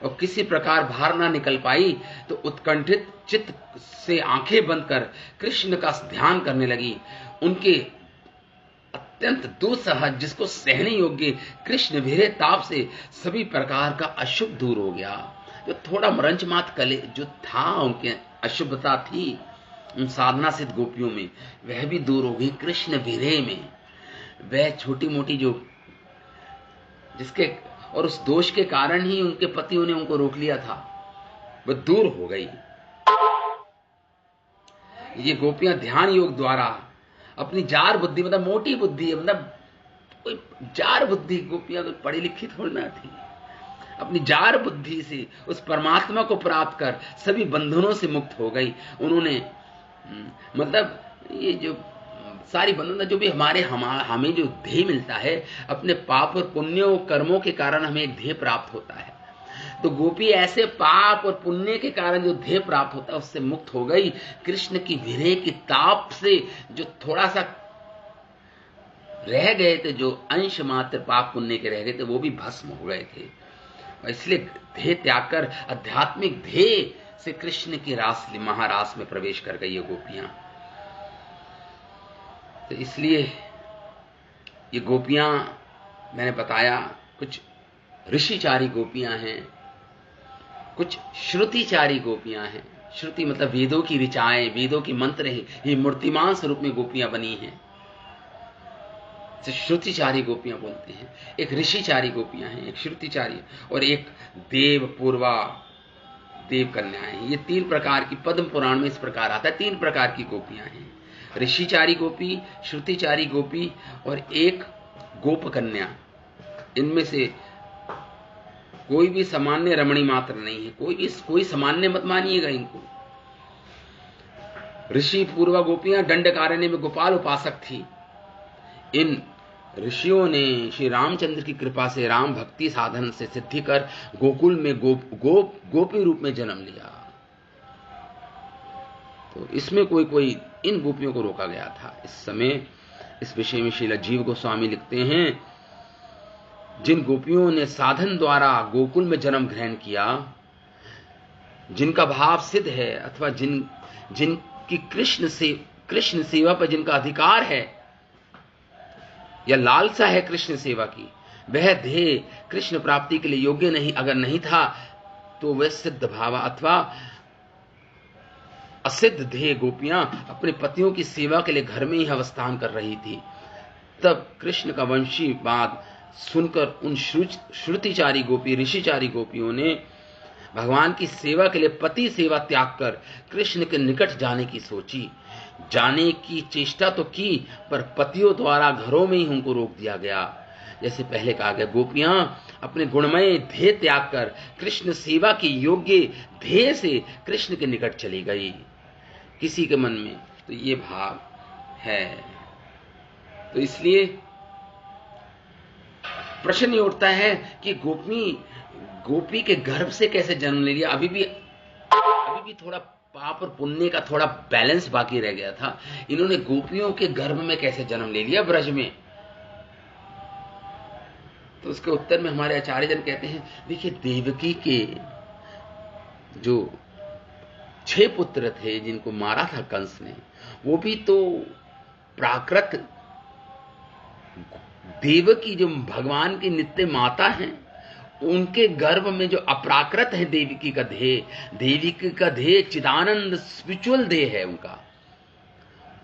और किसी प्रकार बाहर ना निकल पाई, तो उत्कंठित चित्त से आंखें बंद कर कृष्ण का ध्यान करने लगी। उनके अत्यंत दुस्सह, जिसको सहने योग्य कृष्ण भीरे ताप से सभी प्रकार का अशुभ दूर हो गया। जो थोड़ा मरंचमात कले जो था, उनके अशुभता थी उन साधना सिद्ध गोपियों में, वह भी दूर हो गई कृष्ण भीरे में। वह छोटी मोटी जो जिसके और उस दोष के कारण ही उनके पतियों ने उनको रोक लिया था, वह दूर हो गई। ये गोपियां ध्यान योग द्वारा अपनी जार बुद्धि, मतलब मोटी बुद्धि, मतलब कोई जार बुद्धि, गोपियां तो पढ़ी लिखी थोड़ी ना थी, अपनी जार बुद्धि से उस परमात्मा को प्राप्त कर सभी बंधनों से मुक्त हो गई। उन्होंने मतलब ये जो सारी बंधन, जो भी हमें जो ध्येय मिलता है, अपने पाप और पुण्यों कर्मों के कारण हमें एक ध्येय प्राप्त होता है। तो गोपी ऐसे पाप और पुण्य के कारण जो ध्येय प्राप्त होता है उससे मुक्त हो गई। कृष्ण की विरह की ताप से जो थोड़ा सा रह गए थे, जो अंश मात्र पाप पुण्य के रह गए थे, वो भी भस्म हो गए थे। और इसलिए ध्येय त्याग कर आध्यात्मिक ध्येय से कृष्ण की महारास में प्रवेश कर गई ये गोपियां। तो इसलिए ये गोपियां मैंने बताया, कुछ ऋषिचारी गोपियां हैं, कुछ श्रुतिचारी गोपियां हैं। श्रुति मतलब वेदों की ऋचाएं, वेदों की मंत्र हैं, ये मूर्तिमान स्वरूप में गोपियां बनी हैं, इसे श्रुतिचारी गोपियां बोलते हैं। एक ऋषिचारी गोपियां हैं, एक श्रुतिचारी, और एक देव पूर्वा देव कन्याएं हैं। ये 3 प्रकार की, पद्म पुराण में इस प्रकार आता है, 3 प्रकार की गोपियां हैं, ऋषिचारी गोपी, श्रुतिचारी गोपी और एक गोप कन्या। इनमें से कोई भी सामान्य रमणी मात्र नहीं है, कोई सामान्य मत मानिएगा इनको। ऋषि पूर्वा गोपियां दंडकारण्य में गोपाल उपासक थी। इन ऋषियों ने श्री रामचंद्र की कृपा से राम भक्ति साधन से सिद्धि कर गोकुल में गोपी रूप में जन्म लिया। तो इसमें कोई इन गोपियों को रोका गया था। इस समय इस विषय में श्रील जीव गोस्वामी लिखते हैं, जिन गोपियों ने साधन द्वारा गोकुल में जन्म ग्रहण किया, जिनका भाव सिद्ध है, अथवा जिनकी कृष्ण सेवा पर जिनका अधिकार है या लालसा है कृष्ण सेवा की, वह ध्येय कृष्ण प्राप्ति के लिए योग्य नहीं अगर नहीं था, तो वह सिद्ध भावा अथवा असिद्ध ध्येय गोपियां अपने पतियों की सेवा के लिए घर में ही अवस्थान कर रही थी। तब कृष्ण का वंशीवाद सुनकर उन श्रुतिचारी गोपी, ऋषिचारी गोपियों ने भगवान की सेवा के लिए पति सेवा त्याग कर कृष्ण के निकट जाने की सोची। जाने की चेष्टा तो की, पर पतियों द्वारा घरों में ही उनको रोक दिया गया। जैसे पहले कहा गया, गोपियां अपने गुणमय ध्येय त्याग कर कृष्ण सेवा के योग्य ध्येय से कृष्ण के निकट चली गई। किसी के मन में तो ये भाव है। तो इसलिए प्रश्न ये उठता है कि गोपी के गर्भ से कैसे जन्म ले लिया। अभी भी थोड़ा पाप और पुण्य का थोड़ा बैलेंस बाकी रह गया था। इन्होंने गोपियों के गर्भ में कैसे जन्म ले लिया ब्रज में। तो उसके उत्तर में हमारे आचार्य जन कहते हैं, देखिए देवकी के जो 6 पुत्र थे जिनको मारा था कंस ने, वो भी तो प्राकृत देवकी जो भगवान की नित्य माता हैं, उनके गर्भ में जो अप्राकृत है देवकी का ध्येय चिदानंद स्पिरिचुअल ध्येय है उनका।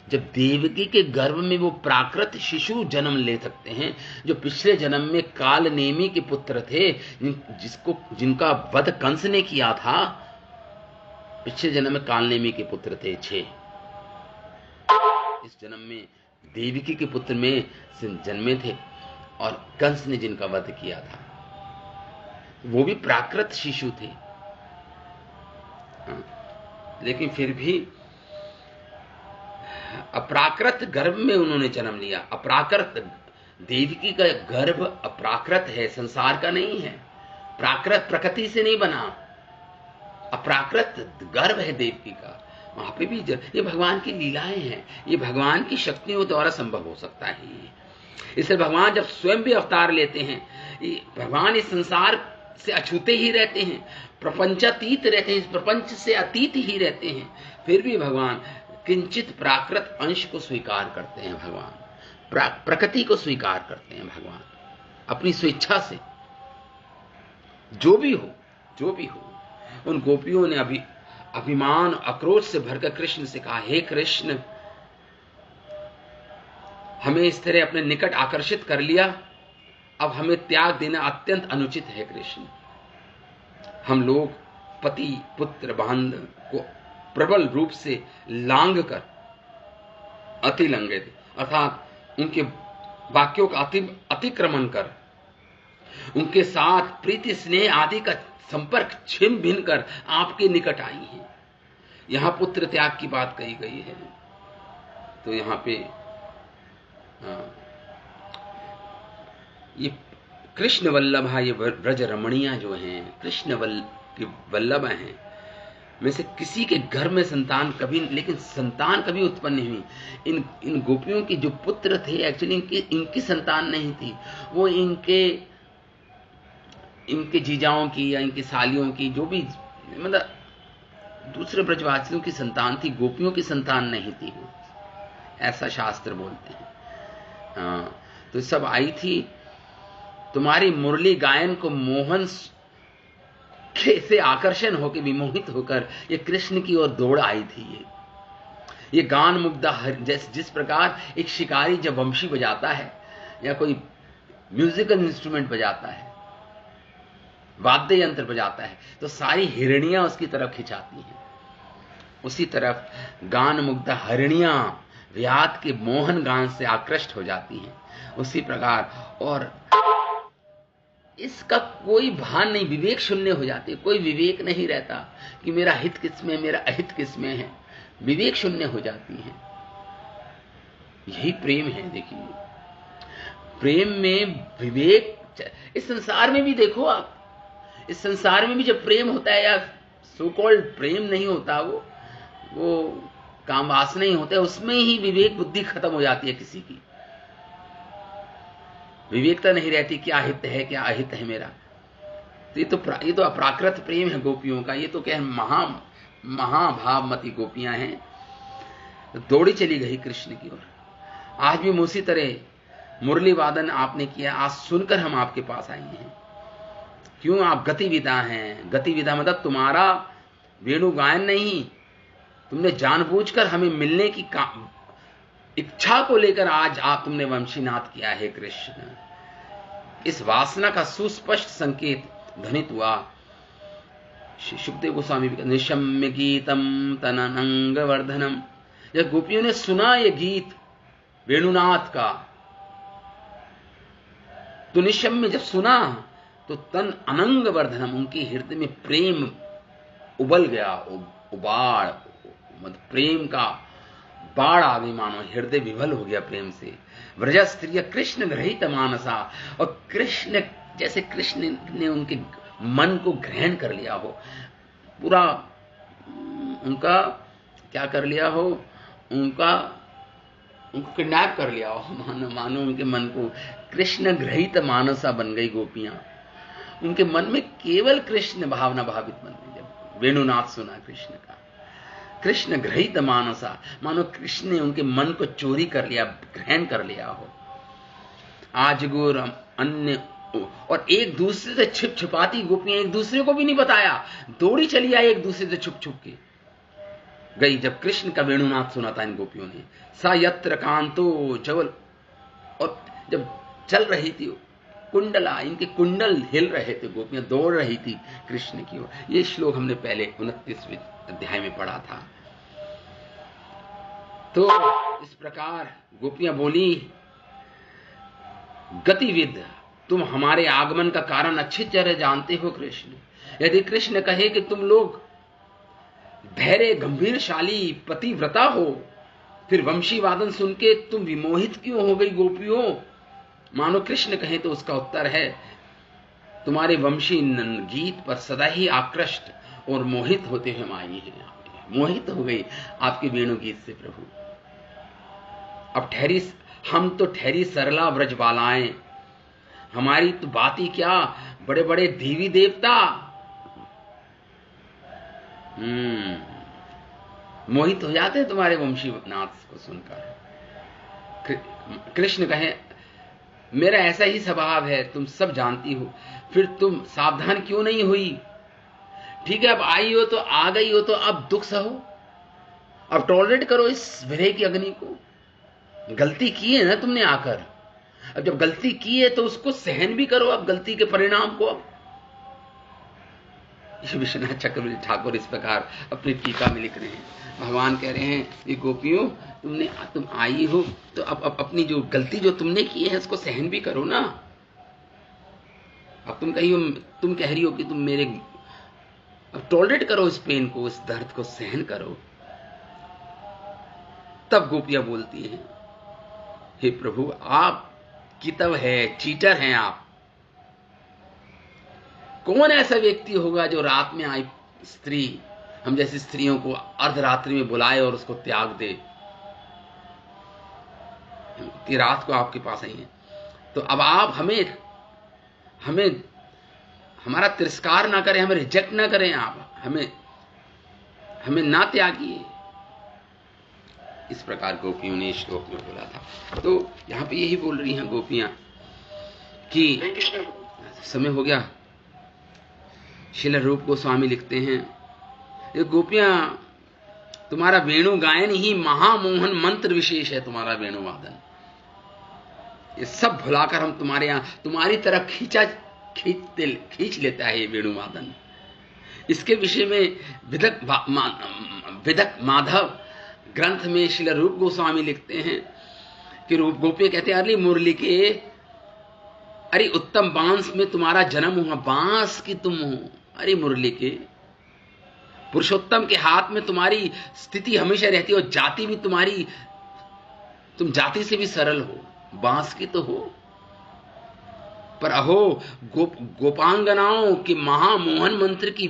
जब देवकी के गर्भ में वो प्राकृत शिशु जन्म ले सकते हैं, जो पिछले जन्म में कालनेमी के पुत्र थे, जिनका वध कंस ने किया था, पिछले जन्म में कालनेमी के पुत्र थे 6। इस जन्म में देवकी के पुत्र में जन्मे थे, और कंस ने जिनका वध किया था वो भी प्राकृत शिशु थे। लेकिन फिर भी अप्राकृत गर्भ में उन्होंने जन्म लिया। अप्राकृत देवकी का गर्भ अप्राकृत है, संसार का नहीं है। प्राकृत प्रकृति से नहीं बना, अप्राकृत गर्भ है देवकी का। वहां पे भी ये भगवान की लीलाएं हैं, ये भगवान की शक्तियों द्वारा संभव हो सकता है। इसलिए भगवान जब स्वयं भी अवतार लेते हैं, भगवान इस संसार से अछूते ही रहते हैं, प्रपंचातीत रहते हैं, इस प्रपंच से अतीत ही रहते हैं, फिर भी भगवान किंचित प्राकृत अंश को स्वीकार करते हैं। भगवान प्रकृति को स्वीकार करते हैं भगवान अपनी स्वेच्छा से। जो भी हो। उन गोपियों ने अभिमान आक्रोश से भरकर कृष्ण से कहा, हे कृष्ण, हमें इस तरह अपने निकट आकर्षित कर लिया, अब हमें त्याग देना अत्यंत अनुचित है कृष्ण। हम लोग पति पुत्र बांधव को प्रबल रूप से लांग कर, अतिलंघित अर्थात उनके वाक्यों का अतिक्रमण कर, उनके साथ प्रीति स्नेह आदि का संपर्क छिन्न भिन्न कर आपके निकट आई हैं। यहां पुत्र त्याग की बात कही गई है। तो यहां पे ये कृष्ण वल्लभा, ये व्रज रमणियां जो हैं, कृष्ण वल्लभ हैं, में से किसी के घर में संतान कभी उत्पन्न नहीं हुई। इन गोपियों के जो पुत्र थे एक्चुअली इनकी संतान नहीं थी, वो इनके जीजाओं की या इनकी सालियों की, जो भी मतलब दूसरे ब्रजवासियों की संतान थी, गोपियों की संतान नहीं थी वो, ऐसा शास्त्र बोलते हैं। तो सब आई थी तुम्हारी मुरली गायन को मोहन से आकर्षण होकर, विमोहित होकर ये कृष्ण की ओर दौड़ आई थी। ये गान मुग्धा, जिस प्रकार एक शिकारी जब वंशी बजाता है या कोई म्यूजिकल इंस्ट्रूमेंट बजाता है, वाद्य यंत्र बजाता है, तो सारी हिरणियां उसकी तरफ खिंचाती हैं। उसी तरफ गान मुग्धा हरिणियां व्याध के मोहन गान से आकृष्ट हो जाती हैं। उसी प्रकार और इसका कोई भान नहीं, विवेक शून्य हो जाती है। कोई विवेक नहीं रहता कि मेरा हित किसमें, मेरा अहित किसमें है। विवेक शून्य हो जाती है। यही प्रेम है। देखिए, प्रेम में विवेक, इस संसार में भी देखो आप, इस संसार में भी जब प्रेम होता है या सो कॉल्ड प्रेम नहीं होता, वो काम वासना नहीं होता है, उसमें ही विवेक बुद्धि खत्म हो जाती है। किसी की विवेकता नहीं रहती, क्या हित है क्या अहित है मेरा। तो ये तो अप्राकृत प्रेम है गोपियों का। ये तो क्या है, महाभावमती गोपियां हैं। दौड़ी चली गई कृष्ण की ओर। आज भी उसी तरह मुरली वादन आपने किया, आज सुनकर हम आपके पास आए हैं। क्यों? आप गतिविदा हैं। गतिविदा मतलब तुम्हारा वेणु गायन नहीं, तुमने जानबूझकर हमें मिलने की इच्छा को लेकर आज तुमने वंशीनाद किया है कृष्ण। इस वासना का सुस्पष्ट संकेत ध्वनित हुआ। सुखदेव गोस्वामी निशम्य गीतम तनंग वर्धनम। जब गोपियों ने सुना ये गीत वेणुनाथ का, तो निशम्य जब सुना तो तन अनंग वर्धनम, उनके हृदय में प्रेम उबल गया, उबाड़, मतलब प्रेम का बाढ़ आ गई, मानो हृदय विभल हो गया प्रेम से। व्रज स्त्रिय कृष्ण ग्रहित मानसा, और कृष्ण जैसे कृष्ण ने उनके मन को ग्रहण कर लिया हो, पूरा उनका क्या कर लिया हो, उनको किडनैप कर लिया हो, मानो उनके मन को। कृष्ण ग्रहित मानसा बन गई गोपियां। उनके मन में केवल कृष्ण भावना भावित बन गई। जब वेणुनाथ सुना कृष्ण का, कृष्ण ग्रहित मानसा, मानो कृष्ण ने उनके मन को चोरी कर लिया, ग्रहण कर लिया हो। आज गुर अन्य, और एक दूसरे से छिप छिपाती गोपियां, एक दूसरे को भी नहीं बताया, दौड़ी चली आई एक दूसरे से छुप छुप के गई। जब कृष्ण का वेणुनाथ सुना था इन गोपियों ने, सा यत्र कांतो चवल, और जब चल रही थी कुंडला, इनके कुंडल हिल रहे थे, गोपियां दौड़ रही थी कृष्ण की ओर। ये श्लोक हमने पहले 29वें अध्याय में पढ़ा था। तो इस प्रकार गोपियां बोली, गतिविद, तुम हमारे आगमन का कारण अच्छी तरह जानते हो कृष्ण। यदि कृष्ण कहे कि तुम लोग धैर्य गंभीरशाली पतिव्रता हो, फिर वंशी वादन सुन के तुम विमोहित क्यों हो गई गोपियों? मानो कृष्ण कहे तो उसका उत्तर है, तुम्हारे वंशी गीत पर सदा ही आकृष्ट और मोहित होते हुए हम आई हैं। मोहित हो गई आपके वेणु गीत से प्रभु। अब हम तो ठहरी सरला ब्रजबालाएं, हमारी तो बात ही क्या, बड़े बड़े देवी देवता। मोहित हो जाते हैं तुम्हारे वंशी नाथ को सुनकर। कृष्ण कहे मेरा ऐसा ही स्वभाव है, तुम सब जानती हो, फिर तुम सावधान क्यों नहीं हुई? ठीक है, अब आई हो तो आ गई हो तो अब दुख सहो, अब टॉलरेट करो इस विरह की अग्नि को। गलती की है ना तुमने आकर, अब जब गलती की है तो उसको सहन भी करो, अब गलती के परिणाम को। अब विश्वनाथ चक्रवर्ती ठाकुर इस प्रकार अपनी टीका में लिख रहे हैं। भगवान कह रहे हैं ये गोपियों, तुम आई हो तो अब अपनी जो गलती जो तुमने की है उसको सहन भी करो ना। अब तुम कह रही हो कि तुम मेरे, अब टॉलरेट करो इस पेन को, इस दर्द को सहन करो। तब गोपियां बोलती हैं हे प्रभु आप कितव है, चीटर हैं आप। कौन ऐसा व्यक्ति होगा जो रात में आई स्त्री, हम जैसी स्त्रियों को अर्धरात्रि में बुलाए और उसको त्याग दे कि रात को आपके पास आई है। तो अब आप हमें हमारा तिरस्कार ना करें, हमें रिजेक्ट ना करें, आप हमें ना त्यागिए। इस प्रकार गोपियों ने श्लोक में बोला था। तो यहां पे यही बोल रही हैं गोपियां कि समय हो गया। श्रील रूप गोस्वामी लिखते हैं ये गोपियां, तुम्हारा वेणु गायन ही महामोहन मंत्र विशेष है, तुम्हारा वेणु वादन। ये सब भुलाकर हम तुम्हारे यहां तुम्हारी तरफ खींच लेता है ये वेणु वादन। इसके विषय में विदक माधव ग्रंथ में श्रील रूप गोस्वामी लिखते हैं कि रूप गोपी कहते हैं अरे मुरली के, अरे उत्तम बांस में तुम्हारा जन्म हुआ, बांस की तुम हो। अरे मुरली के, पुरुषोत्तम के हाथ में तुम्हारी स्थिति हमेशा रहती है और जाति भी तुम्हारी, तुम जाति से भी सरल हो, बांस की तो हो। पर अहो गोपांगनाओं के महामोहन मंत्र की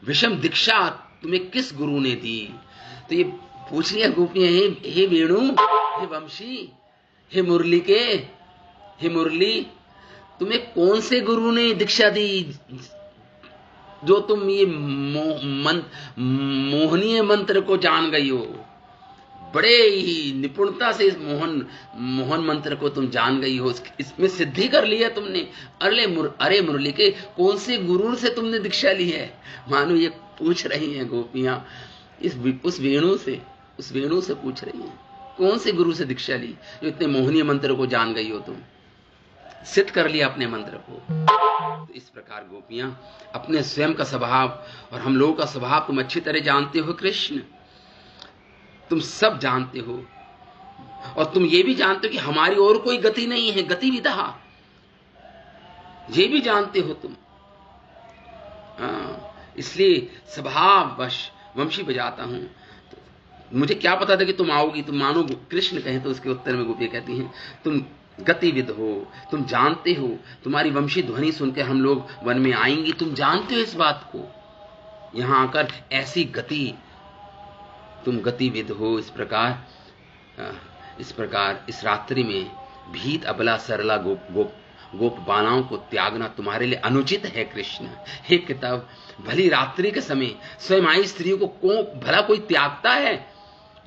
विषम दीक्षा तुम्हें किस गुरु ने दी? तो ये पूछ लिया गोपियां, हे वेणु, हे वंशी, हे मुरली के, हे मुरली, तुम्हें कौन से गुरु ने दीक्षा दी जो तुम ये मोहनीय मंत्र को जान गई हो? बड़े ही निपुणता से इस मोहन मंत्र को तुम जान गई हो, इसमें सिद्धि कर ली है तुमने। अरे मुरली के, कौन से गुरु से तुमने दीक्षा ली है? मानो ये पूछ रही हैं गोपियां उस वेणु से पूछ रही हैं, कौन से गुरु से दीक्षा ली जो इतने मोहनीय मंत्र को जान गई हो? तुम सिद्ध कर लिया अपने मंत्र को। तो इस प्रकार गोपियां अपने स्वयं का स्वभाव और हम लोगों का स्वभाव तुम अच्छी तरह जानते हो कृष्ण, तुम सब जानते हो। और तुम ये भी जानते हो कि हमारी और कोई गति नहीं है, गति विधा, ये भी जानते हो तुम। इसलिए स्वभाव वश वंशी बजाता हूं। तो मुझे क्या पता था कि तुम आओगी? तुम मानो कृष्ण कहें तो उसके उत्तर में गोपियां कहती हैं तुम गतिविद हो, तुम जानते हो, तुम्हारी वंशी ध्वनि सुनकर हम लोग वन में आएंगे, तुम जानते हो इस बात को। यहां आकर ऐसी गति, तुम गतिविद हो। इस प्रकार इस रात्रि में भीत अबला सरला गोप बालाओं को त्यागना तुम्हारे लिए अनुचित है कृष्ण। हे किताब, भली रात्रि के समय स्वयं आई स्त्रियों को भला कोई त्यागता है?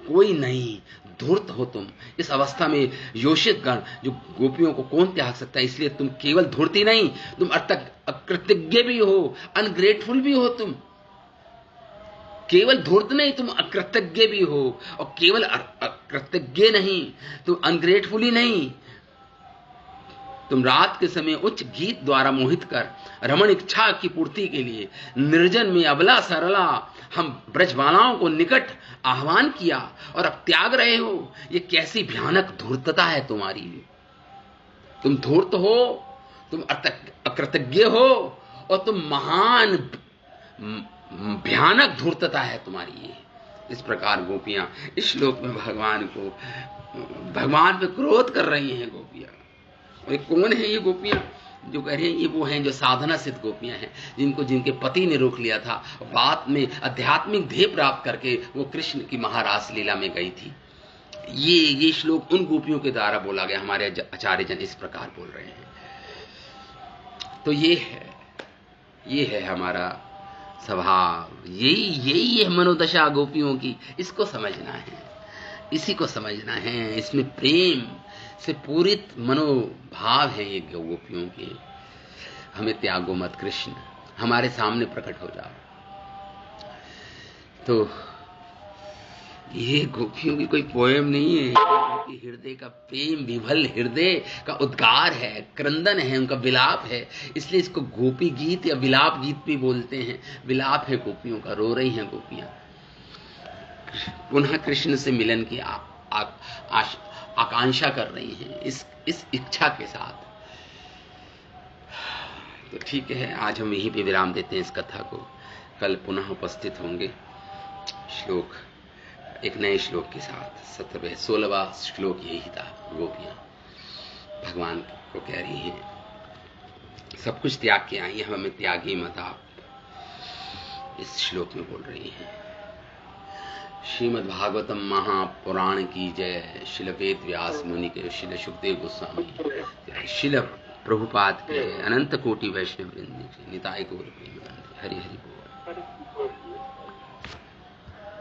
कोई नहीं। धूर्त हो तुम। इस अवस्था में योषित गण जो गोपियों को कौन त्याग सकता है? इसलिए तुम केवल धूर्ती नहीं, तुम अकृतज्ञ भी हो, अनग्रेटफुल भी हो। तुम केवल धूर्त नहीं, तुम अकृतज्ञ भी हो, और केवल अकृतज्ञ नहीं, तुम अनग्रेटफुल ही नहीं, तुम रात के समय उच्च गीत द्वारा मोहित कर रमण इच्छा की पूर्ति के लिए निर्जन में अबला सरला हम ब्रजबालाओं को निकट आह्वान किया और अब त्याग रहे हो। ये कैसी भयानक धूर्तता है तुम्हारी। तुम धूर्त हो, तुम अकृतज्ञ हो, और तुम महान भयानक धूर्तता है तुम्हारी ये। इस प्रकार गोपियां इस श्लोक में भगवान पे क्रोध कर रही हैं गोपियां। और कौन है ये गोपियां? जो कह रहे हैं ये वो हैं जो साधना सिद्ध गोपियां हैं, जिनके पति ने रोक लिया था, बाद में आध्यात्मिक ध्येय प्राप्त करके वो कृष्ण की महारास लीला में गई थी। ये श्लोक उन गोपियों के द्वारा बोला गया, हमारे आचार्य जन इस प्रकार बोल रहे हैं। तो ये है हमारा स्वभाव, यही है मनोदशा गोपियों की। इसको समझना है, इसी को समझना है। इसमें प्रेम से पूरित मनोभाव है ये गोपियों के। हमें त्यागो मत कृष्ण, हमारे सामने प्रकट हो जाओ। तो ये गोपियों की कोई पोएम नहीं है, उनके हृदय का प्रेम, विभल हृदय का उद्गार है, क्रंदन है, उनका विलाप है। इसलिए इसको गोपी गीत या विलाप गीत भी बोलते हैं। विलाप है गोपियों का, रो रही हैं गोपियां पुनः कृष्ण से मिलन की आकांक्षा कर रही हैं, इस इच्छा के साथ। तो ठीक है, आज हम यहीं पे विराम देते हैं इस कथा को। कल पुनः उपस्थित होंगे एक नए श्लोक के साथ। 16वां श्लोक यही था। गोपियां भगवान को कह रही हैं, सब कुछ त्याग के आई है, हमें त्यागी मत आप, इस श्लोक में बोल रही हैं। श्रीमद् भागवतम महापुराण की जय। शिल वेद व्यास मुनि के, शिल सुखदेव गोस्वामी, शिल प्रभुपाद के, अनंत कोटि वैष्णव वृंद, निताय गौर प्रेमानंद। हरि हरि बोल।